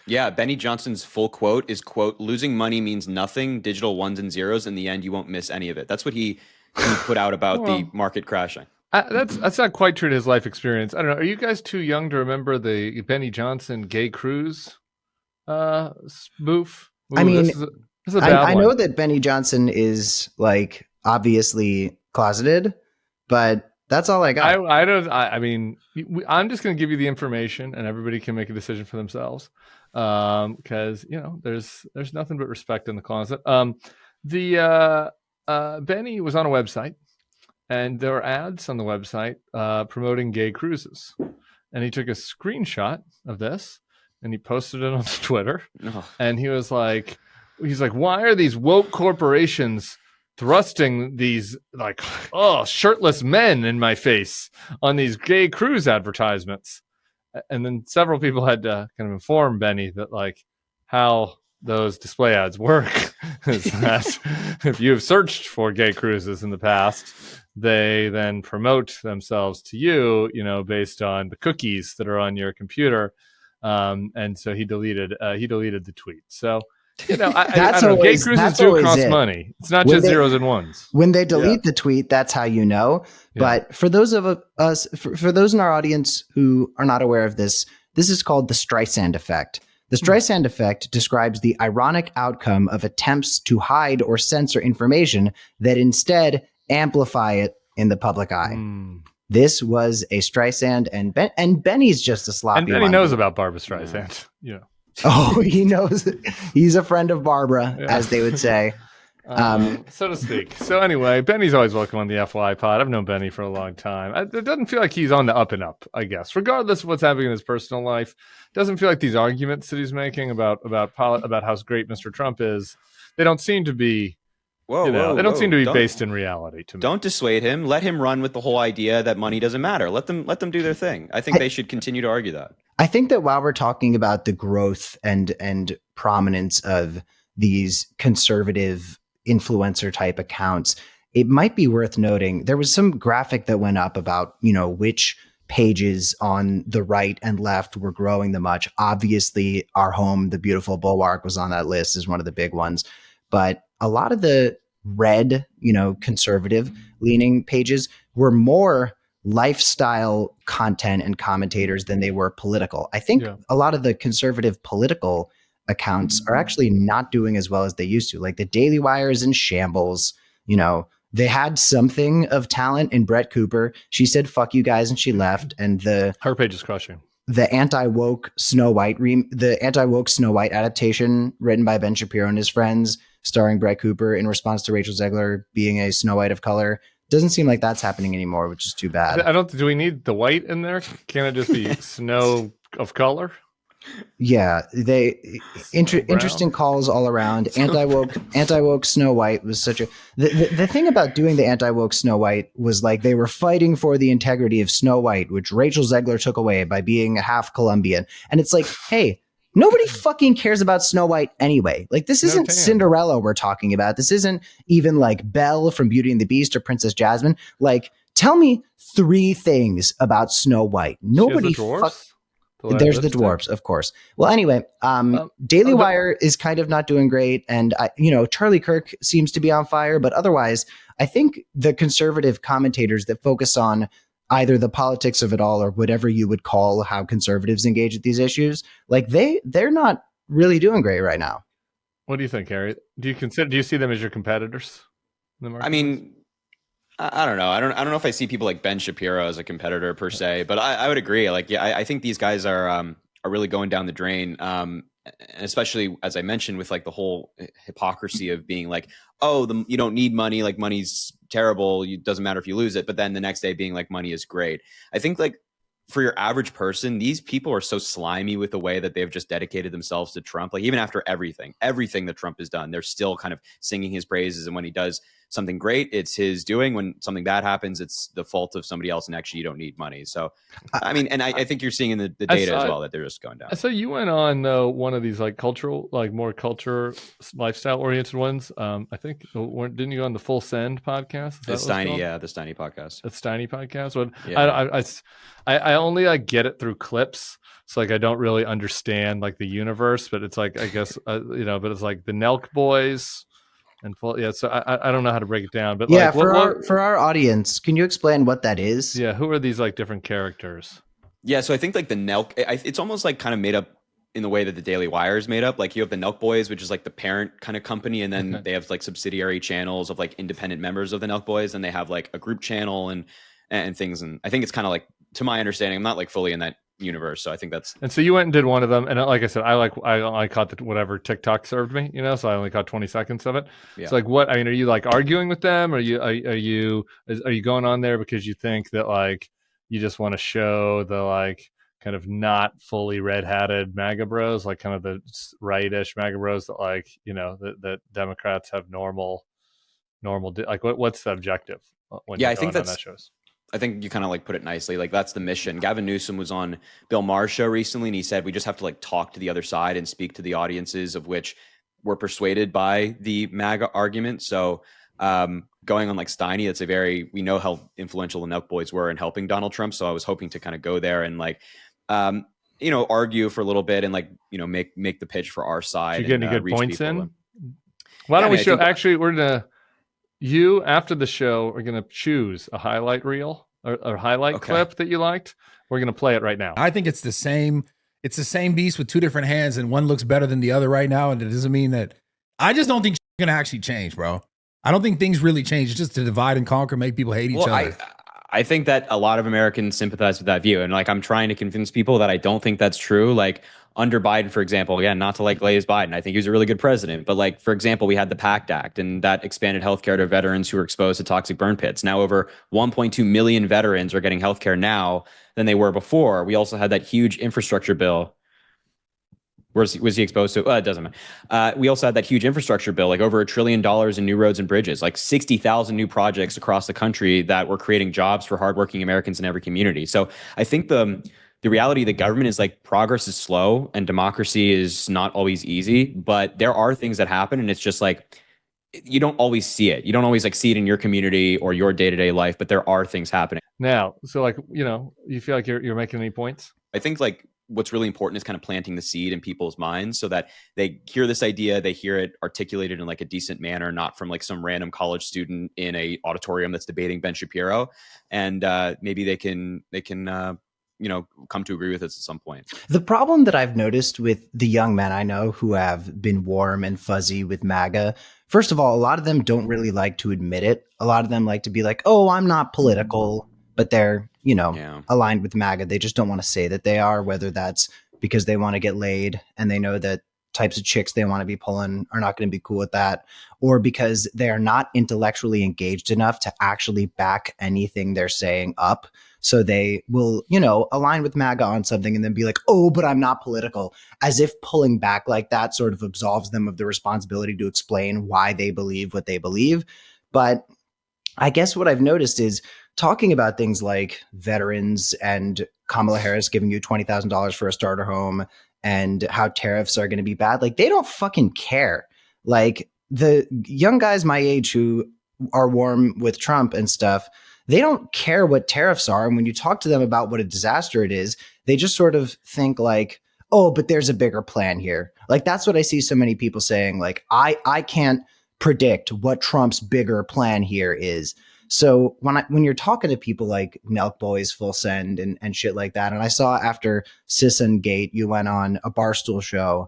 Yeah, Benny Johnson's full quote is, quote, losing money means nothing, digital ones and zeros. In the end, you won't miss any of it. That's what he put out about the market crashing. That's not quite true to his life experience. I don't know. Are you guys too young to remember the Benny Johnson gay cruise spoof? Ooh, I mean, this is a bad I one. know that Benny Johnson is obviously closeted, but that's all I got. I'm just going to give you the information, and everybody can make a decision for themselves. Because there's nothing but respect in the closet. Benny was on a website, and there were ads on the website promoting gay cruises, and he took a screenshot of this and he posted it on Twitter. And he was like, why are these woke corporations thrusting these shirtless men in my face on these gay cruise advertisements? And then several people had to kind of inform Benny that how those display ads work is that if you have searched for gay cruises in the past, they then promote themselves to you, based on the cookies that are on your computer. And so he deleted the tweet. So, I don't know. Gay cruises do cost money. It's not just zeros and ones. When they delete the tweet, that's how you know. Yeah. But for those of us, for those in our audience who are not aware of this, this is called the Streisand effect. The Streisand effect describes the ironic outcome of attempts to hide or censor information that instead amplify it in the public eye. This was a Streisand, and Benny's just a sloppy one. And Benny knows about Barbra Streisand. Yeah. Oh, he knows. He's a friend of Barbara, as they would say. So to speak. So anyway, Benny's always welcome on the FYPod. I've known Benny for a long time. It doesn't feel like he's on the up and up, I guess. Regardless of what's happening in his personal life, it doesn't feel like these arguments that he's making about how great Mr. Trump is, they don't seem to be they don't seem to be based in reality to me. Don't dissuade him. Let him run with the whole idea that money doesn't matter. Let them do their thing. I think they should continue to argue that. I think that while we're talking about the growth and prominence of these conservative influencer type accounts, it might be worth noting there was some graphic that went up about, which pages on the right and left were growing the much. Obviously, our home, the beautiful bulwark, was on that list as one of the big ones. But a lot of the red, conservative leaning pages were more lifestyle content and commentators than they were political. I think a lot of the conservative political accounts are actually not doing as well as they used to. Like the Daily Wire is in shambles. They had something of talent in Brett Cooper. She said "fuck you guys" and she left. And her page is crushing. The anti-woke Snow White adaptation written by Ben Shapiro and his friends, starring Brett Cooper in response to Rachel Zegler being a Snow White of color. Doesn't seem like that's happening anymore, which is too bad. I don't. Do we need the white in there? Can it just be snow of color? Yeah, interesting calls all around. Anti-woke Snow White was such a the thing about doing the anti-woke Snow White was like they were fighting for the integrity of Snow White, which Rachel Zegler took away by being half Colombian. And it's like, hey, nobody fucking cares about Snow White anyway. Like, this isn't Cinderella we're talking about. This isn't even like Belle from Beauty and the Beast or Princess Jasmine. Like, tell me 3 things about Snow White. Nobody There's the dwarves, of course. Well, anyway, Daily Wire is kind of not doing great. And, Charlie Kirk seems to be on fire. But otherwise, I think the conservative commentators that focus on either the politics of it all or whatever you would call how conservatives engage with these issues, like they're not really doing great right now. What do you think, Harry? Do you see them as your competitors in the I mean, I don't know. I don't know if I see people like Ben Shapiro as a competitor per se, but I would agree. Like, yeah, I think these guys are really going down the drain. And especially as I mentioned with like the whole hypocrisy of being like, oh, you don't need money. Like, money's terrible. It doesn't matter if you lose it. But then the next day being like, money is great. I think like for your average person, these people are so slimy with the way that they've just dedicated themselves to Trump. Like, even after everything that Trump has done, they're still kind of singing his praises. And when he does something great, it's his doing. When something bad happens, it's the fault of somebody else. And actually, you don't need money. So, I mean, and I think you're seeing in the data as well that they're just going down. So you went on one of these like cultural, like more culture, lifestyle oriented ones. I think didn't you go on the Full Send podcast? The Steiny podcast. The Steiny podcast. Well, yeah. I only like get it through clips. So like I don't really understand like the universe, but it's like I guess but it's like the Nelk boys. And so I don't know how to break it down, but yeah, like, for our audience, can you explain what that is? Yeah, who are these like different characters? Yeah, so I think like the Nelk, it's almost like kind of made up in the way that the Daily Wire is made up. Like you have the Nelk Boys, which is like the parent kind of company, and then they have like subsidiary channels of like independent members of the Nelk Boys, and they have like a group channel and things. And I think it's kind of like, to my understanding, I'm not like fully in that universe, so I think that's. And so you went and did one of them, and like I said, I caught whatever TikTok served me, so I only caught 20 seconds of it. Yeah. So like, what I mean, are you like arguing with them, or are you going on there because you think that like you just want to show the like kind of not fully red-hatted MAGA bros, like kind of the right-ish MAGA bros that like that Democrats have normal like what's the objective when I think that's. I think you kind of like put it nicely. Like that's the mission. Gavin Newsom was on Bill Maher's show recently, and he said we just have to like talk to the other side and speak to the audiences of which were persuaded by the MAGA argument. So going on like Steiny, we know how influential the Nelk Boys were in helping Donald Trump. So I was hoping to kind of go there and like argue for a little bit and like make the pitch for our side. Did you get any good points in? Why don't we show? Actually, we're gonna. You, after the show, are going to choose a highlight reel or highlight clip that you liked. We're going to play it right now. I think it's the same. It's the same beast with 2 different hands, and one looks better than the other right now. And it doesn't mean that. I just don't think it's going to actually change, bro. I don't think things really change. It's just to divide and conquer, make people hate each other. I think that a lot of Americans sympathize with that view. And like, I'm trying to convince people that I don't think that's true. Like under Biden, for example, again, not to like glaze Biden, I think he was a really good president. But like, for example, we had the PACT Act, and that expanded healthcare to veterans who were exposed to toxic burn pits. Now over 1.2 million veterans are getting healthcare now than they were before. We also had that huge infrastructure bill. Was he exposed to? It doesn't matter. We also had that huge infrastructure bill, like over $1 trillion in new roads and bridges, like 60,000 new projects across the country that were creating jobs for hardworking Americans in every community. So I think the the reality of the government is like progress is slow and democracy is not always easy, but there are things that happen and it's just like you don't always see it. You don't always like see it in your community or your day-to-day life, but there are things happening. Now, so like, you feel like you're making any points? I think like what's really important is kind of planting the seed in people's minds so that they hear this idea, they hear it articulated in like a decent manner, not from like some random college student in a auditorium that's debating Ben Shapiro. And maybe they can come to agree with us at some point. The problem that I've noticed with the young men I know who have been warm and fuzzy with MAGA, first of all, a lot of them don't really like to admit it. A lot of them like to be like, oh, I'm not political, but they're, aligned with MAGA. They just don't want to say that they are, whether that's because they want to get laid and they know that types of chicks they want to be pulling are not going to be cool with that, or because they are not intellectually engaged enough to actually back anything they're saying up. So they will, align with MAGA on something and then be like, oh, but I'm not political, as if pulling back like that sort of absolves them of the responsibility to explain why they believe what they believe. But I guess what I've noticed is talking about things like veterans and Kamala Harris giving you $20,000 for a starter home and how tariffs are going to be bad. Like, they don't fucking care. Like, the young guys my age who are warm with Trump and stuff, they don't care what tariffs are. And when you talk to them about what a disaster it is, they just sort of think like, oh, but there's a bigger plan here. Like, that's what I see so many people saying. Like, I can't predict what Trump's bigger plan here is. So when you're talking to people like Nelk Boys, Full Send, and shit like that, and I saw after Sisson Gate, you went on a Barstool show,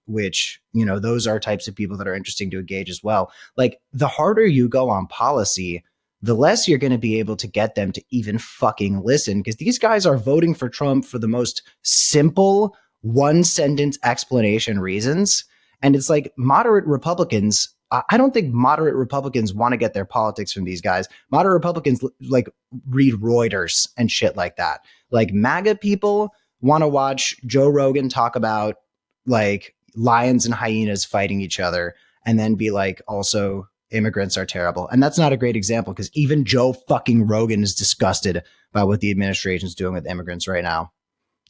which, those are types of people that are interesting to engage as well. Like, the harder you go on policy, the less you're going to be able to get them to even fucking listen, because these guys are voting for Trump for the most simple one sentence explanation reasons. And it's like moderate Republicans, I don't think moderate Republicans want to get their politics from these guys. Moderate Republicans like read Reuters and shit like that. Like, MAGA people want to watch Joe Rogan talk about like lions and hyenas fighting each other and then be like, also immigrants are terrible. And that's not a great example because even Joe fucking Rogan is disgusted by what the administration's doing with immigrants right now.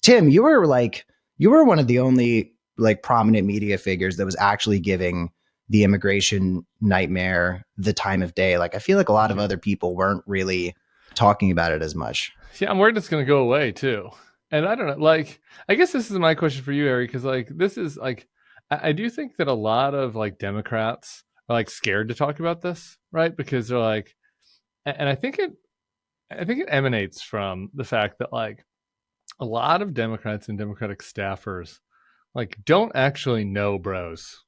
Tim, you were one of the only like prominent media figures that was actually giving the immigration nightmare the time of day. Like, I feel like a lot of other people weren't really talking about it as much. Yeah, I'm worried it's going to go away too. And I don't know, like, I guess this is my question for you, Ari, because like, this is like, I do think that a lot of like Democrats are like scared to talk about this, right? Because they're like, and I think it emanates from the fact that like a lot of Democrats and Democratic staffers like don't actually know bros.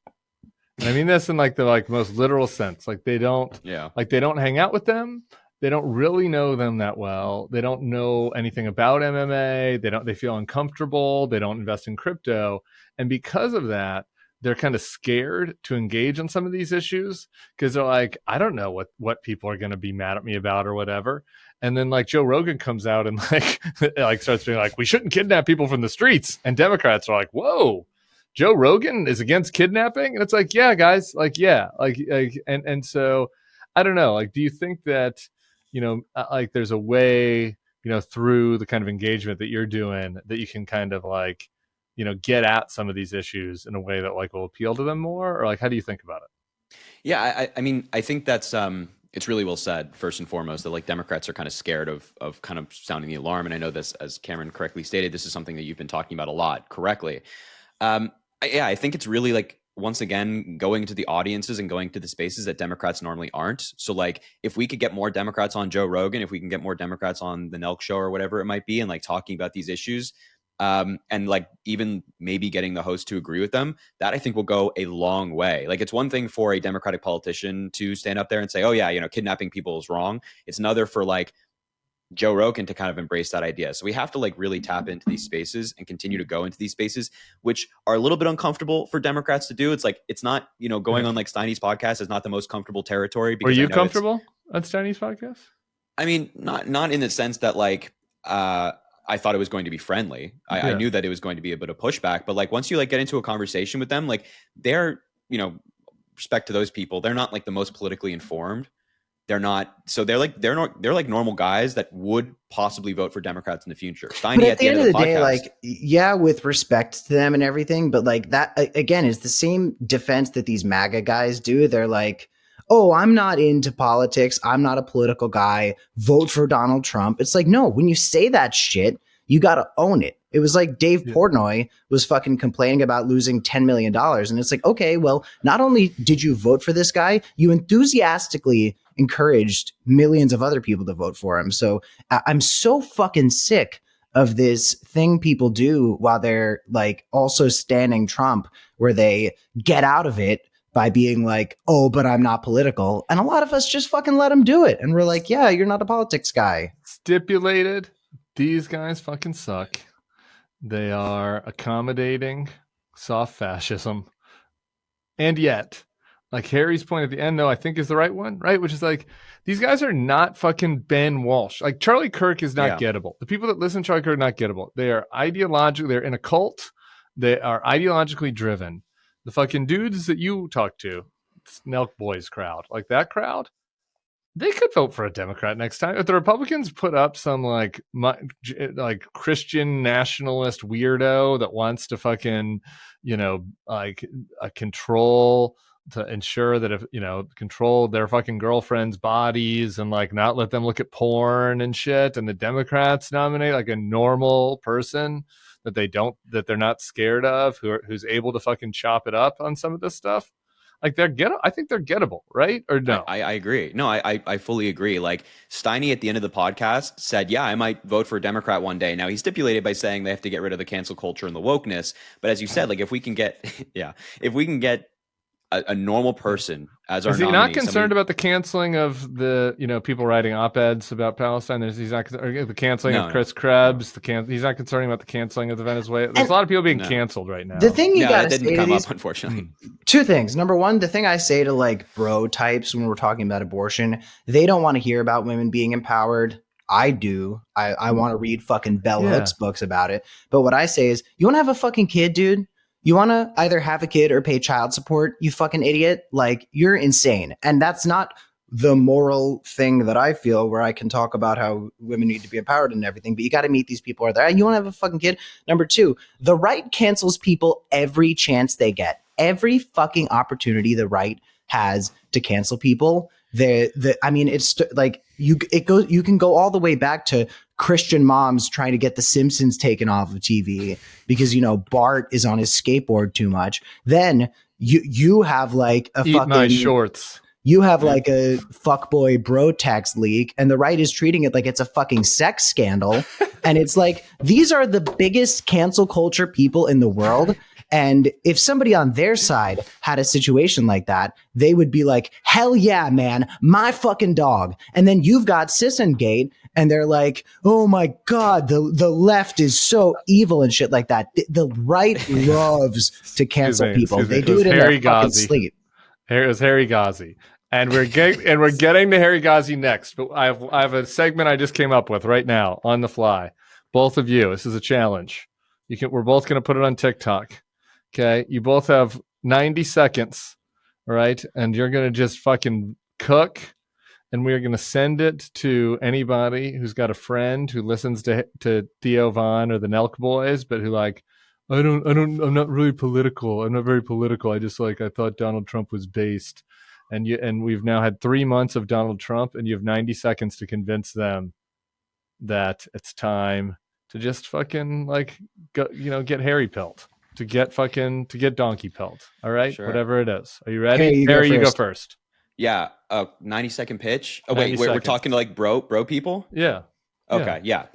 And I mean this in like the like most literal sense. Like they don't hang out with them. They don't really know them that well. They don't know anything about MMA. They feel uncomfortable. They don't invest in crypto. And because of that, they're kind of scared to engage on some of these issues because they're like, I don't know what people are going to be mad at me about or whatever. And then like Joe Rogan comes out and like starts being like, we shouldn't kidnap people from the streets. And Democrats are like, whoa, Joe Rogan is against kidnapping? And it's like, yeah, guys, like, yeah, and so I don't know, like, do you think that, like there's a way, through the kind of engagement that you're doing that you can kind of like, get at some of these issues in a way that like will appeal to them more, or like, how do you think about it? Yeah, I mean, I think that's it's really well said. First and foremost, that like Democrats are kind of scared of kind of sounding the alarm, and I know this, as Cameron correctly stated, this is something that you've been talking about a lot, correctly. I think it's really like, once again, going to the audiences and going to the spaces that Democrats normally aren't. So like, if we could get more Democrats on Joe Rogan, if we can get more Democrats on the Nelk Show or whatever it might be, and like talking about these issues, and like even maybe getting the host to agree with them, that I think will go a long way. Like, it's one thing for a Democratic politician to stand up there and say, oh yeah, kidnapping people is wrong. It's another for like Joe Rogan to kind of embrace that idea. So we have to like really tap into these spaces and continue to go into these spaces, which are a little bit uncomfortable for Democrats to do. It's like, it's not, going on like Steiny's podcast is not the most comfortable territory. Were you comfortable on Steiny's podcast? I mean, not in the sense that like, I thought it was going to be friendly. I knew that it was going to be a bit of pushback, but like once you like get into a conversation with them, like they're, respect to those people, they're not like the most politically informed. they're not. So they're like normal guys that would possibly vote for Democrats in the future. Steiny But at the end of the day, podcast, like, yeah, with respect to them and everything, but like that again is the same defense that these MAGA guys do. They're like, oh, I'm not into politics. I'm not a political guy. Vote for Donald Trump. It's like, no, when you say that shit, you got to own it. It was like Dave Portnoy was fucking complaining about losing $10 million. And it's like, okay, well, not only did you vote for this guy, you enthusiastically encouraged millions of other people to vote for him. So I'm so fucking sick of this thing people do while they're like also standing Trump, where they get out of it by being like, oh, but I'm not political. And a lot of us just fucking let them do it. And we're like, yeah, you're not a politics guy. Stipulated. These guys fucking suck. They are accommodating soft fascism. And yet, like Harry's point at the end, though, I think is the right one, right? Which is like, these guys are not fucking Ben Walsh. Like, Charlie Kirk is not gettable. The people that listen to Charlie Kirk are not gettable. They are ideologically, they're in a cult. They are ideologically driven. The fucking dudes that you talk to, Nelk Boys crowd, like that crowd, they could vote for a Democrat next time. If the Republicans put up some like Christian nationalist weirdo that wants to fucking, like a control to ensure that if, control their fucking girlfriends' bodies and like not let them look at porn and shit, and the Democrats nominate like a normal person that they're not scared of, who's able to fucking chop it up on some of this stuff. Like I think they're gettable, right? Or no? I agree. No, I fully agree. Like Steiny at the end of the podcast said, yeah, I might vote for a Democrat one day. Now he stipulated by saying they have to get rid of the cancel culture and the wokeness. But as you said, like if we can get, a normal person as our is he nominee, not concerned about the canceling of the people writing op-eds about Palestine? He's not the canceling of Chris Krebs. He's not concerned about the canceling of the Venezuela. There's a lot of people being canceled right now. The thing you got that didn't come up, unfortunately. Two things. Number one, the thing I say to like bro types when we're talking about abortion, they don't want to hear about women being empowered. I do. I want to read fucking Bell Hooks books about it. But what I say is, you want to have a fucking kid, dude? You want to either have a kid or pay child support, you fucking idiot? Like, you're insane. And that's not the moral thing that I feel, where I can talk about how women need to be empowered and everything, but you got to meet these people. Are there? You want to have a fucking kid? Number two, the right cancels people every chance they get. Every fucking opportunity the right has to cancel people. It's like you can go all the way back to Christian moms trying to get The Simpsons taken off of TV because Bart is on his skateboard too much. Then you have like a Eat my shorts. You have like a fuckboy bro text leak, and the right is treating it like it's a fucking sex scandal. And it's like, these are the biggest cancel culture people in the world. And if somebody on their side had a situation like that, they would be like, hell yeah, man, my fucking dog. And then you've got Sisson Gate, and they're like, oh my God, the left is so evil and shit like that. The right loves to cancel people. They do it in their fucking sleep. It was Harry Ghazi. And we're getting to Harry Ghazi next. But I have a segment I just came up with right now on the fly. Both of you, this is a challenge. We're both going to put it on TikTok. Okay, you both have 90 seconds, right? And you're going to just fucking cook, and we're going to send it to anybody who's got a friend who listens to Theo Von or the Nelk Boys, but who like, I'm not really political. I'm not very political. I thought Donald Trump was based. And we've now had 3 months of Donald Trump, and you have 90 seconds to convince them that it's time to just fucking like go, get Harry pelt. To get donkey pelt. All right. Sure. Whatever it is. Are you ready? Harry, you go first. Yeah. 90-second pitch. Oh, wait, we're talking to like bro people? Yeah. Okay. Yeah.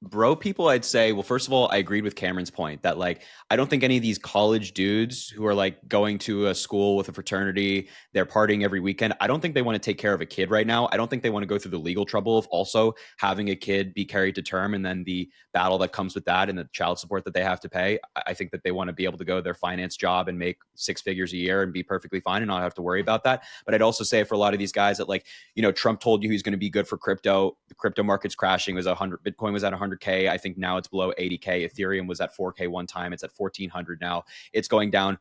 Bro people, I'd say, well, first of all, I agreed with Cameron's point that like, I don't think any of these college dudes who are like going to a school with a fraternity, they're partying every weekend, I don't think they want to take care of a kid right now. I don't think they want to go through the legal trouble of also having a kid be carried to term and then the battle that comes with that and the child support that they have to pay. I think that they want to be able to go to their finance job and make 6 figures a year and be perfectly fine and not have to worry about that. But I'd also say for a lot of these guys that like, Trump told you he's going to be good for crypto. The crypto market's crashing. Bitcoin was at 100K. I think now it's below 80K. Ethereum was at 4K one time. It's at 1400 now. It's going down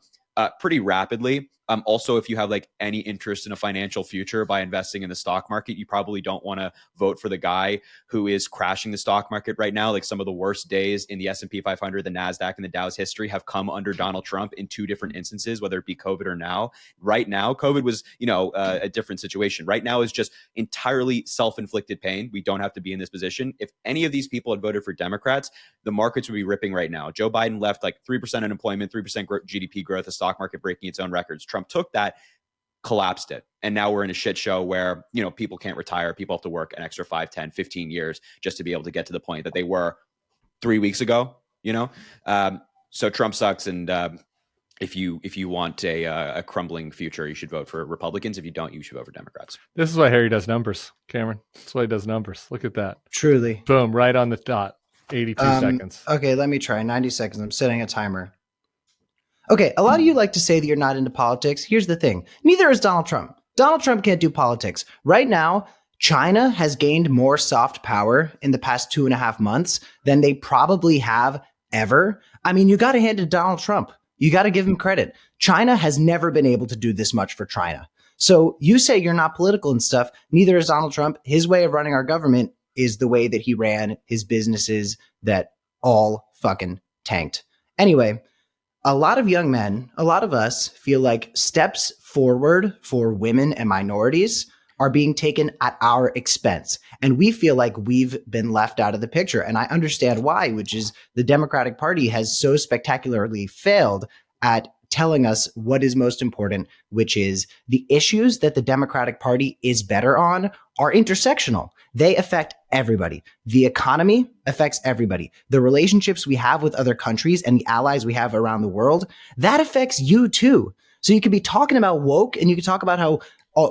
pretty rapidly. Also, if you have like any interest in a financial future by investing in the stock market, you probably don't want to vote for the guy who is crashing the stock market right now. Like some of the worst days in the S&P 500, the NASDAQ, and the Dow's history have come under Donald Trump in two different instances, whether it be COVID or now. Right now, COVID was, a different situation. Right now is just entirely self-inflicted pain. We don't have to be in this position. If any of these people had voted for Democrats, the markets would be ripping right now. Joe Biden left like 3% unemployment, 3% GDP growth, the stock market breaking its own records. Trump took that, collapsed it. And now we're in a shit show where, people can't retire. People have to work an extra 5, 10, 15 years just to be able to get to the point that they were 3 weeks ago, So Trump sucks. And if you want a crumbling future, you should vote for Republicans. If you don't, you should vote for Democrats. This is why Harry does numbers, Cameron. That's why he does numbers. Look at that. Truly. Boom, right on the dot. 82 seconds. Okay, let me try. 90 seconds. I'm setting a timer. Okay, a lot of you like to say that you're not into politics. Here's the thing. Neither is Donald Trump. Donald Trump can't do politics. Right now, China has gained more soft power in the past 2.5 months than they probably have ever. I mean, you got to hand it to Donald Trump. You got to give him credit. China has never been able to do this much for China. So you say you're not political and stuff. Neither is Donald Trump. His way of running our government is the way that he ran his businesses that all fucking tanked. Anyway, a lot of young men, a lot of us feel like steps forward for women and minorities are being taken at our expense. And we feel like we've been left out of the picture. And I understand why, which is the Democratic Party has so spectacularly failed at telling us what is most important, which is the issues that the Democratic Party is better on are intersectional. They affect everybody. The economy affects everybody. The relationships we have with other countries and the allies we have around the world, that affects you too. So you could be talking about woke and you could talk about how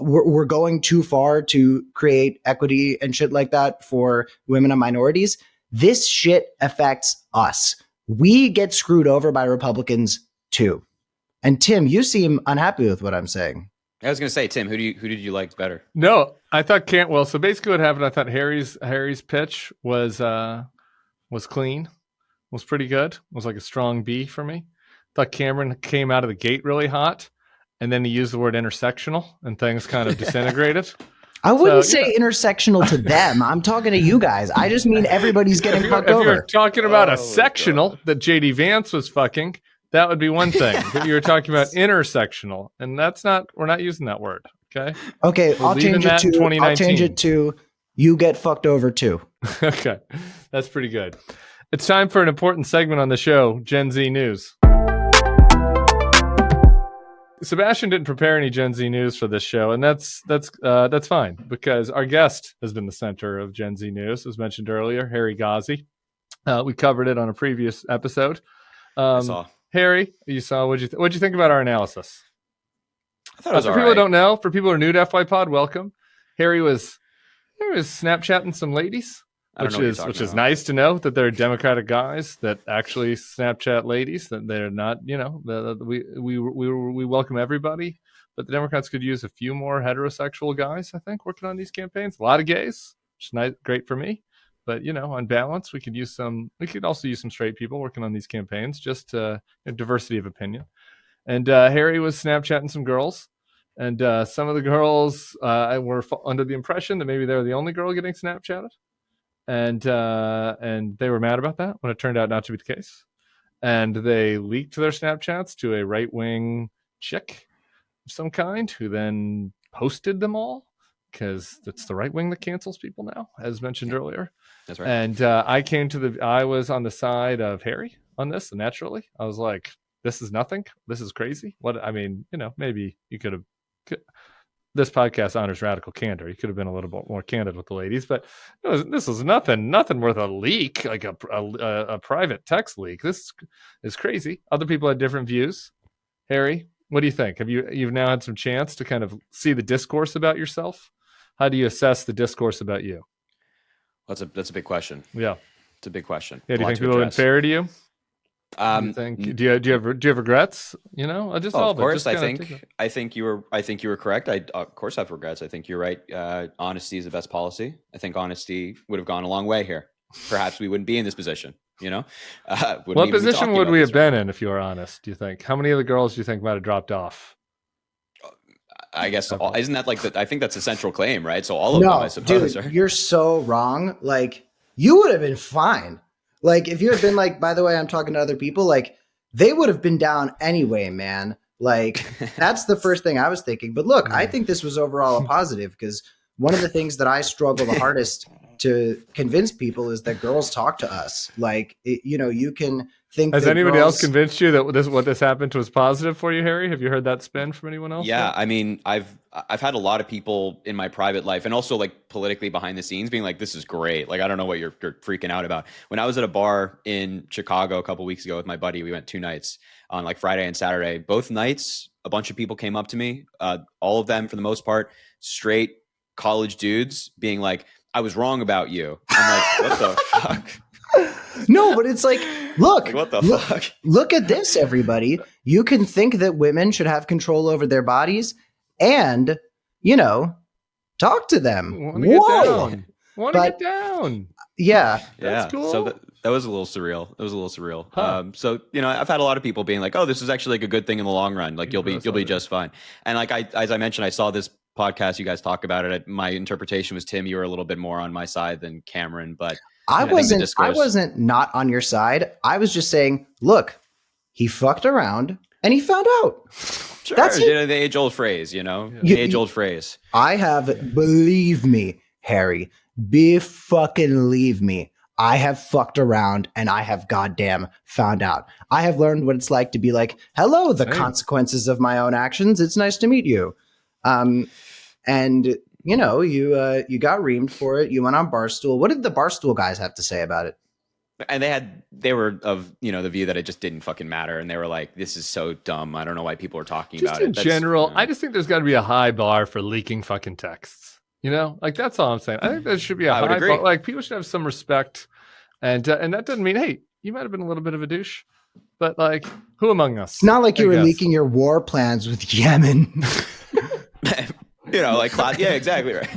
we're going too far to create equity and shit like that for women and minorities. This shit affects us. We get screwed over by Republicans too. And Tim, you seem unhappy with what I'm saying. I was going to say, Tim, who did you like better? No, I thought Well, so basically what happened, I thought Harry's pitch was clean, was pretty good. Was like a strong B for me. Thought Cameron came out of the gate really hot, and then he used the word intersectional, and things kind of disintegrated. I wouldn't say intersectional to them. I'm talking to you guys. I just mean everybody's getting fucked over. If you're talking about a sectional that JD Vance was fucking, that would be one thing. But you were talking about intersectional, and we're not using that word. Okay. Okay. I'll change it to you get fucked over too. Okay. That's pretty good. It's time for an important segment on the show, Gen Z News. Sebastian didn't prepare any Gen Z news for this show, and that's fine because our guest has been the center of Gen Z news, as mentioned earlier, Harry Ghazi. We covered it on a previous episode. I saw. Harry, you saw. What'd you think about our analysis? I thought it was for all people right. who don't know, for people who are new to FYPod, welcome. Harry was Snapchatting some ladies. Which is nice to know that there are Democratic guys that actually Snapchat ladies, that they're not, we welcome everybody, but the Democrats could use a few more heterosexual guys, I think, working on these campaigns. A lot of gays, which is nice, great for me, but on balance, we could also use some straight people working on these campaigns, just diversity of opinion. And Harry was Snapchatting some girls, and some of the girls were under the impression that maybe they were the only girl getting Snapchatted. And they were mad about that when it turned out not to be the case. And they leaked their Snapchats to a right-wing chick of some kind who then posted them all because it's the right wing that cancels people now, as mentioned earlier. That's right. And I was on the side of Harry on this, and naturally. I was like, this is nothing. This is crazy. Maybe you could have... This podcast honors radical candor. You could have been a little bit more candid with the ladies, but this is nothing worth a leak, like a private text leak. This is crazy. Other people had different views. Harry, what do you think? You've now had some chance to kind of see the discourse about yourself? How do you assess the discourse about you? That's a big question. Yeah, it's a big question. Yeah, do you think people have been fair to you? Do you have regrets? Of course, I think you were correct. I of course have regrets. I think you're right. Honesty is the best policy. I think honesty would have gone a long way here. Perhaps we wouldn't be in this position. What position would we have been in if you were honest? Do you think? How many of the girls do you think might have dropped off? I guess isn't that like I think that's a central claim, right? So all of them, I suppose. Dude, you're so wrong. Like, you would have been fine. Like, if you had been like, by the way, I'm talking to other people, like, they would have been down anyway, man. Like, that's the first thing I was thinking. But look, I think this was overall a positive, because one of the things that I struggle the hardest to convince people is that girls talk to us. Like, you can think. Has anybody else convinced you that what this happened was positive for you, Harry? Have you heard that spin from anyone else? Yeah, I mean, I've had a lot of people in my private life and also like politically behind the scenes being like, this is great. Like, I don't know what you're freaking out about. When I was at a bar in Chicago a couple weeks ago with my buddy, we went 2 nights on like Friday and Saturday. Both nights, a bunch of people came up to me, all of them for the most part, straight college dudes being like, I was wrong about you. I'm like, what the fuck? No, but it's like, look, Like, what the fuck? Look at this, everybody. You can think that women should have control over their bodies and, talk to them. Want to get down. Want to But- get down. Yeah. That's cool. So that was a little surreal. It was a little surreal. Huh. So I've had a lot of people being like, "Oh, this is actually like a good thing in the long run. Like you'll be just fine." And like as I mentioned, I saw this podcast. You guys talk about it. My interpretation was, Tim, you were a little bit more on my side than Cameron, but I think the discourse- wasn't not on your side. I was just saying, look, he fucked around and he found out. sure, That's it. the age-old phrase. The You- age-old phrase. I have, believe me, Harry, leave me. I have fucked around and I have goddamn found out. I have learned what it's like to be like, hello, the Same. consequences of my own actions. It's nice to meet you. And you got reamed for it. You went on Barstool. What did the Barstool guys have to say about it? And they were of the view that it just didn't fucking matter, and they were like, "This is so dumb. I don't know why people are talking Just about in it." general, I just think there's got to be a high bar for leaking fucking texts. Like that's all I'm saying. I think there should be a I would high agree. bar. Like people should have some respect, and that doesn't mean, hey, you might have been a little bit of a douche, but like, who among us? It's not like you I were guess. leaking your war plans with Yemen. yeah, exactly right.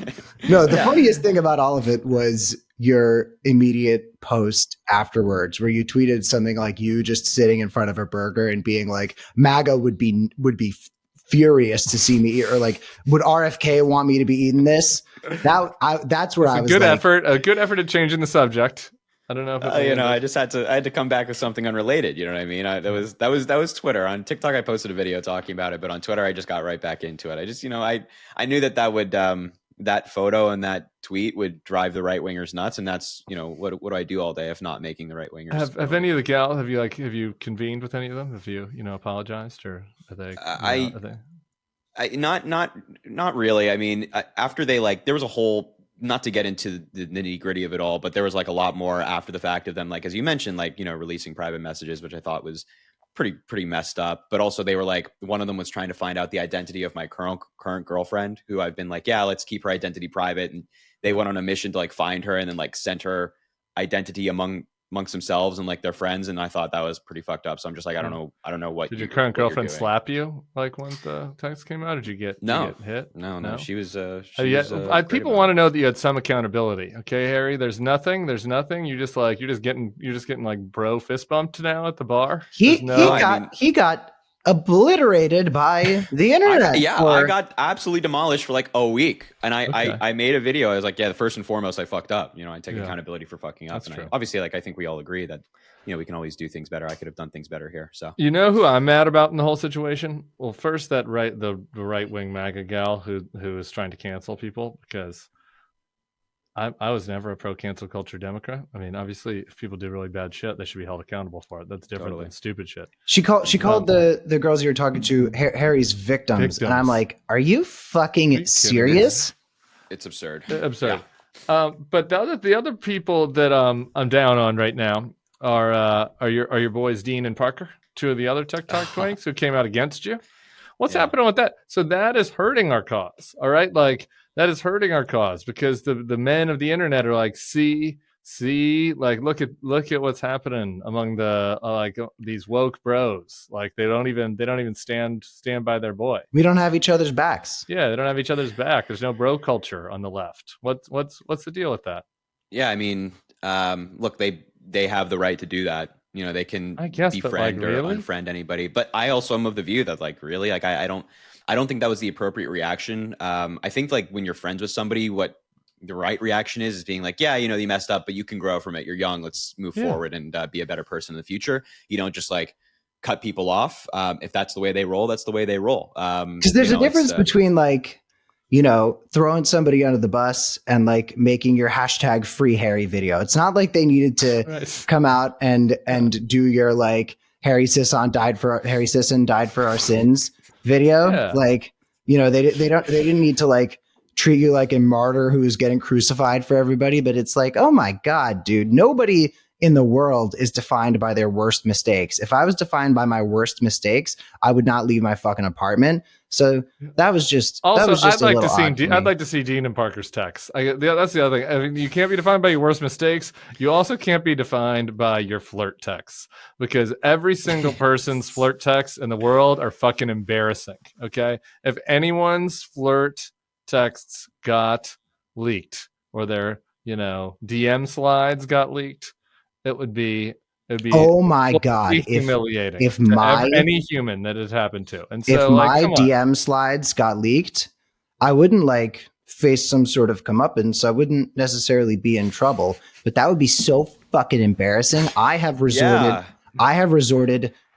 No, the Yeah. funniest thing about all of it was your immediate post afterwards, where you tweeted something like you just sitting in front of a burger and being like, MAGA would be furious to see me eat, or like, would RFK want me to be eating this? That's where I was. A good effort at changing the subject. I don't know if I just had to come back with something unrelated. You know what I mean? That was Twitter. On TikTok, I posted a video talking about it, but on Twitter, I just got right back into it. I just, I knew that would that photo and that tweet would drive the right wingers nuts, and that's what do I do all day if not making the right wingers? Have any of the gals? Have you convened with any of them? Have you apologized, or are they? Not really. I mean, after they there was a whole, not to get into the nitty gritty of it all, but there was like a lot more after the fact of them, like, as you mentioned, releasing private messages, which I thought was pretty messed up. But also they were like, one of them was trying to find out the identity of my current girlfriend, who I've been like, yeah, let's keep her identity private. And they went on a mission to like find her and then like sent her identity amongst themselves and like their friends, and I thought that was pretty fucked up. So I'm just like, I don't know what. Did your current girlfriend slap you like when the text came out? Did you get hit? No. She was. People want to know that you had some accountability. Okay, Harry. There's nothing. You're just getting like bro fist bumped now at the bar. He got obliterated by the internet. I got absolutely demolished for like a week, and I made a video. I was like, yeah, first and foremost, I fucked up. I take accountability for fucking up. That's and true. Obviously, I think we all agree that we can always do things better. I could have done things better here. So who I'm mad about in the whole situation? Well, first the right wing MAGA gal who is trying to cancel people, because I was never a pro cancel culture Democrat. I mean, obviously, if people do really bad shit, they should be held accountable for it. That's different than stupid shit. She called the girls you were talking to Harry's victims, and I'm like, are you fucking serious? it's absurd. Absurd. Yeah. But the other people that I'm down on right now are your boys Dean and Parker, two of the other TikTok twinks who came out against you. What's happening with that? So that is hurting our cause. All right, like. That is hurting our cause, because the men of the internet are like, see, like look at what's happening among the these woke bros. Like they don't even stand by their boy. We don't have each other's backs. Yeah, they don't have each other's back. There's no bro culture on the left. What's the deal with that? Yeah, I mean, look, they have the right to do that. You know, they can I guess, but, like, befriend or really? unfriend anybody. But I also am of the view that like really, like I don't think that was the appropriate reaction. I think like when you're friends with somebody, what the right reaction is being like, yeah, you know, you messed up, but you can grow from it. You're young. Let's move forward and be a better person in the future. You don't just like cut people off. If that's the way they roll, that's the way they roll. Because there's a difference between like, you know, throwing somebody under the bus and like making your hashtag free Harry video. It's not like they needed to come out and do your like Harry Sisson died for our sins video. Yeah. Like, you know, they didn't need to like treat you like a martyr who is getting crucified for everybody. But it's like, oh my God, dude, nobody in the world is defined by their worst mistakes. If I was defined by my worst mistakes, I would not leave my fucking apartment. So that was just also. That was just I'd like to see Dean and Parker's texts. That's the other thing. I mean, you can't be defined by your worst mistakes. You also can't be defined by your flirt texts, because every single person's flirt texts in the world are fucking embarrassing. Okay, if anyone's flirt texts got leaked or their DM slides got leaked, it'd be oh my God, humiliating if any human that it happened to. And so if my DM slides got leaked, I wouldn't like face some sort of comeuppance. I wouldn't necessarily be in trouble, but that would be so fucking embarrassing. I have resorted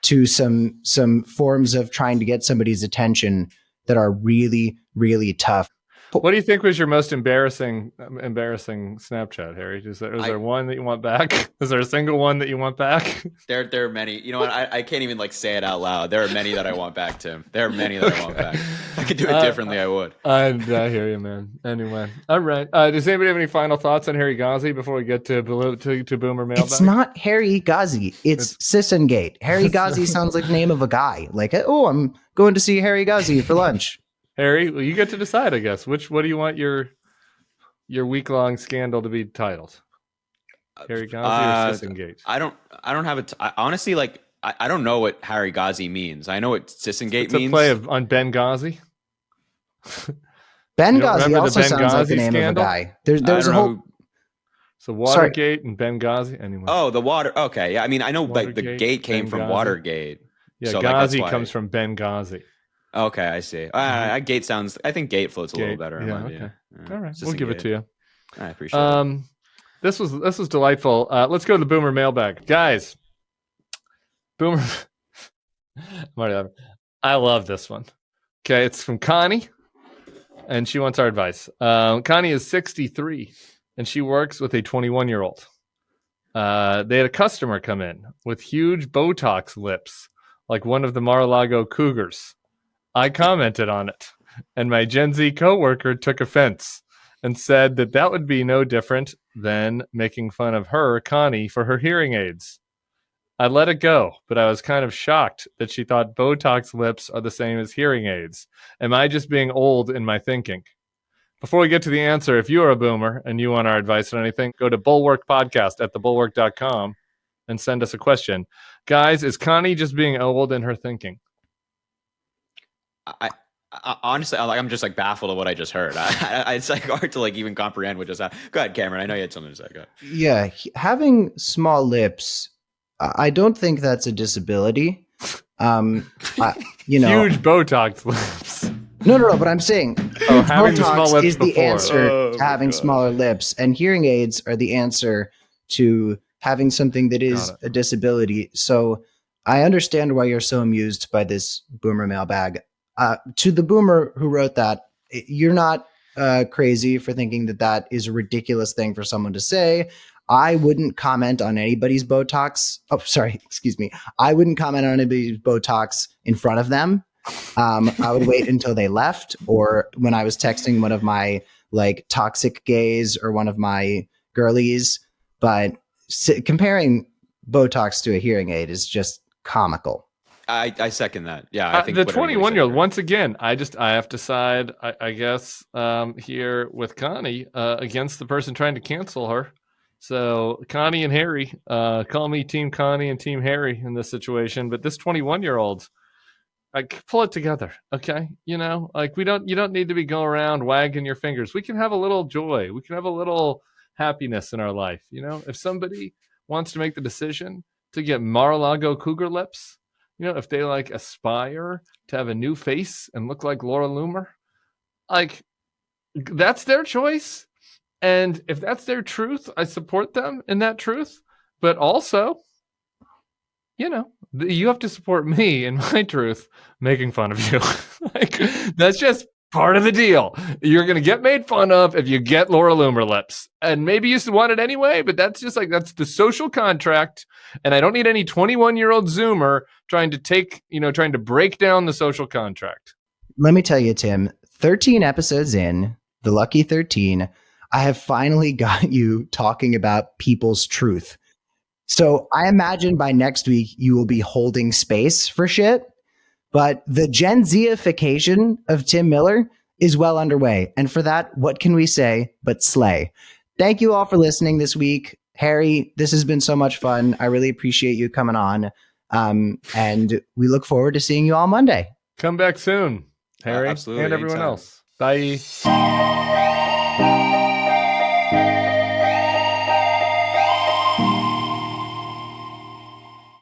to some forms of trying to get somebody's attention that are really, really tough. What do you think was your most embarrassing Snapchat, Harry? Is there one that you want back? Is there a single one that you want back? There are many. You know what? I can't even like say it out loud. There are many that I want back, Tim. There are many that I want back. If I could do it differently, I would. I hear you, man. Anyway, all right. Does anybody have any final thoughts on Harry Ghazi before we get to Boomer Mailbag? It's not Harry Ghazi. It's Sisson Gate. Harry Ghazi sounds like the name of a guy. Like, oh, I'm going to see Harry Ghazi for lunch. Harry, well, you get to decide, I guess. What do you want your week-long scandal to be titled? Harry Ghazi or Sisson Gate? I don't have it. Honestly, like I don't know what Harry Ghazi means. I know what Sisson Gate means. It's a play on Ben Ghazi. Ben Ghazi also sounds like the name of a guy. There's a whole. So Watergate and Ben Ghazi. Anyway. Oh, the water. Okay, yeah. I mean, I know like the gate came from Watergate. Yeah, so Ghazi comes from Ben Ghazi. Okay, I see. Gate sounds. I think Gate floats a little better. Yeah, okay. All right, we'll give it to you. I appreciate it. This was delightful. Let's go to the Boomer Mailbag, guys. Boomer. I love this one. Okay, it's from Connie, and she wants our advice. Connie is 63, and she works with a 21-year-old. They had a customer come in with huge Botox lips, like one of the Mar-a-Lago Cougars. I commented on it, and my Gen Z coworker took offense and said that would be no different than making fun of her, Connie, for her hearing aids. I let it go, but I was kind of shocked that she thought Botox lips are the same as hearing aids. Am I just being old in my thinking? Before we get to the answer, if you are a boomer and you want our advice on anything, go to bulwarkpodcast@thebulwark.com and send us a question. Guys, is Connie just being old in her thinking? I honestly, I'm just like baffled at what I just heard. It's like hard to like even comprehend what just happened. Go ahead, Cameron. I know you had something to say. Go ahead. Yeah, having small lips, I don't think that's a disability. Huge Botox lips. No. But I'm saying having the small lips is the answer to having smaller lips, and hearing aids are the answer to having something that is a disability. So I understand why you're so amused by this Boomer Mailbag. To the boomer who wrote that, you're not crazy for thinking that is a ridiculous thing for someone to say. I wouldn't comment on anybody's Botox. Oh, sorry, excuse me. I wouldn't comment on anybody's Botox in front of them. I would wait until they left, or when I was texting one of my like toxic gays or one of my girlies. But comparing Botox to a hearing aid is just comical. I second that. Yeah, I think the 21-year-old. Once again, I have to side, I guess, here with Connie against the person trying to cancel her. So Connie and Harry, call me Team Connie and Team Harry in this situation. But this 21-year-old, like, pull it together, okay? You don't need to be going around wagging your fingers. We can have a little joy. We can have a little happiness in our life. If somebody wants to make the decision to get Mar-a-Lago cougar lips, if they like aspire to have a new face and look like Laura Loomer, like that's their choice. And if that's their truth, I support them in that truth. But also, you have to support me in my truth, making fun of you. Like, that's just part of the deal. You're going to get made fun of if you get Laura Loomer lips. And maybe you want it anyway, but that's the social contract. And I don't need any 21-year-old Zoomer trying to break down the social contract. Let me tell you, Tim, 13 episodes in, the lucky 13, I have finally got you talking about people's truth. So I imagine by next week you will be holding space for shit. But the Gen Z-ification of Tim Miller is well underway. And for that, what can we say but slay? Thank you all for listening this week. Harry, this has been so much fun. I really appreciate you coming on. And we look forward to seeing you all Monday. Come back soon, Harry, absolutely, and everyone anytime. else. Bye.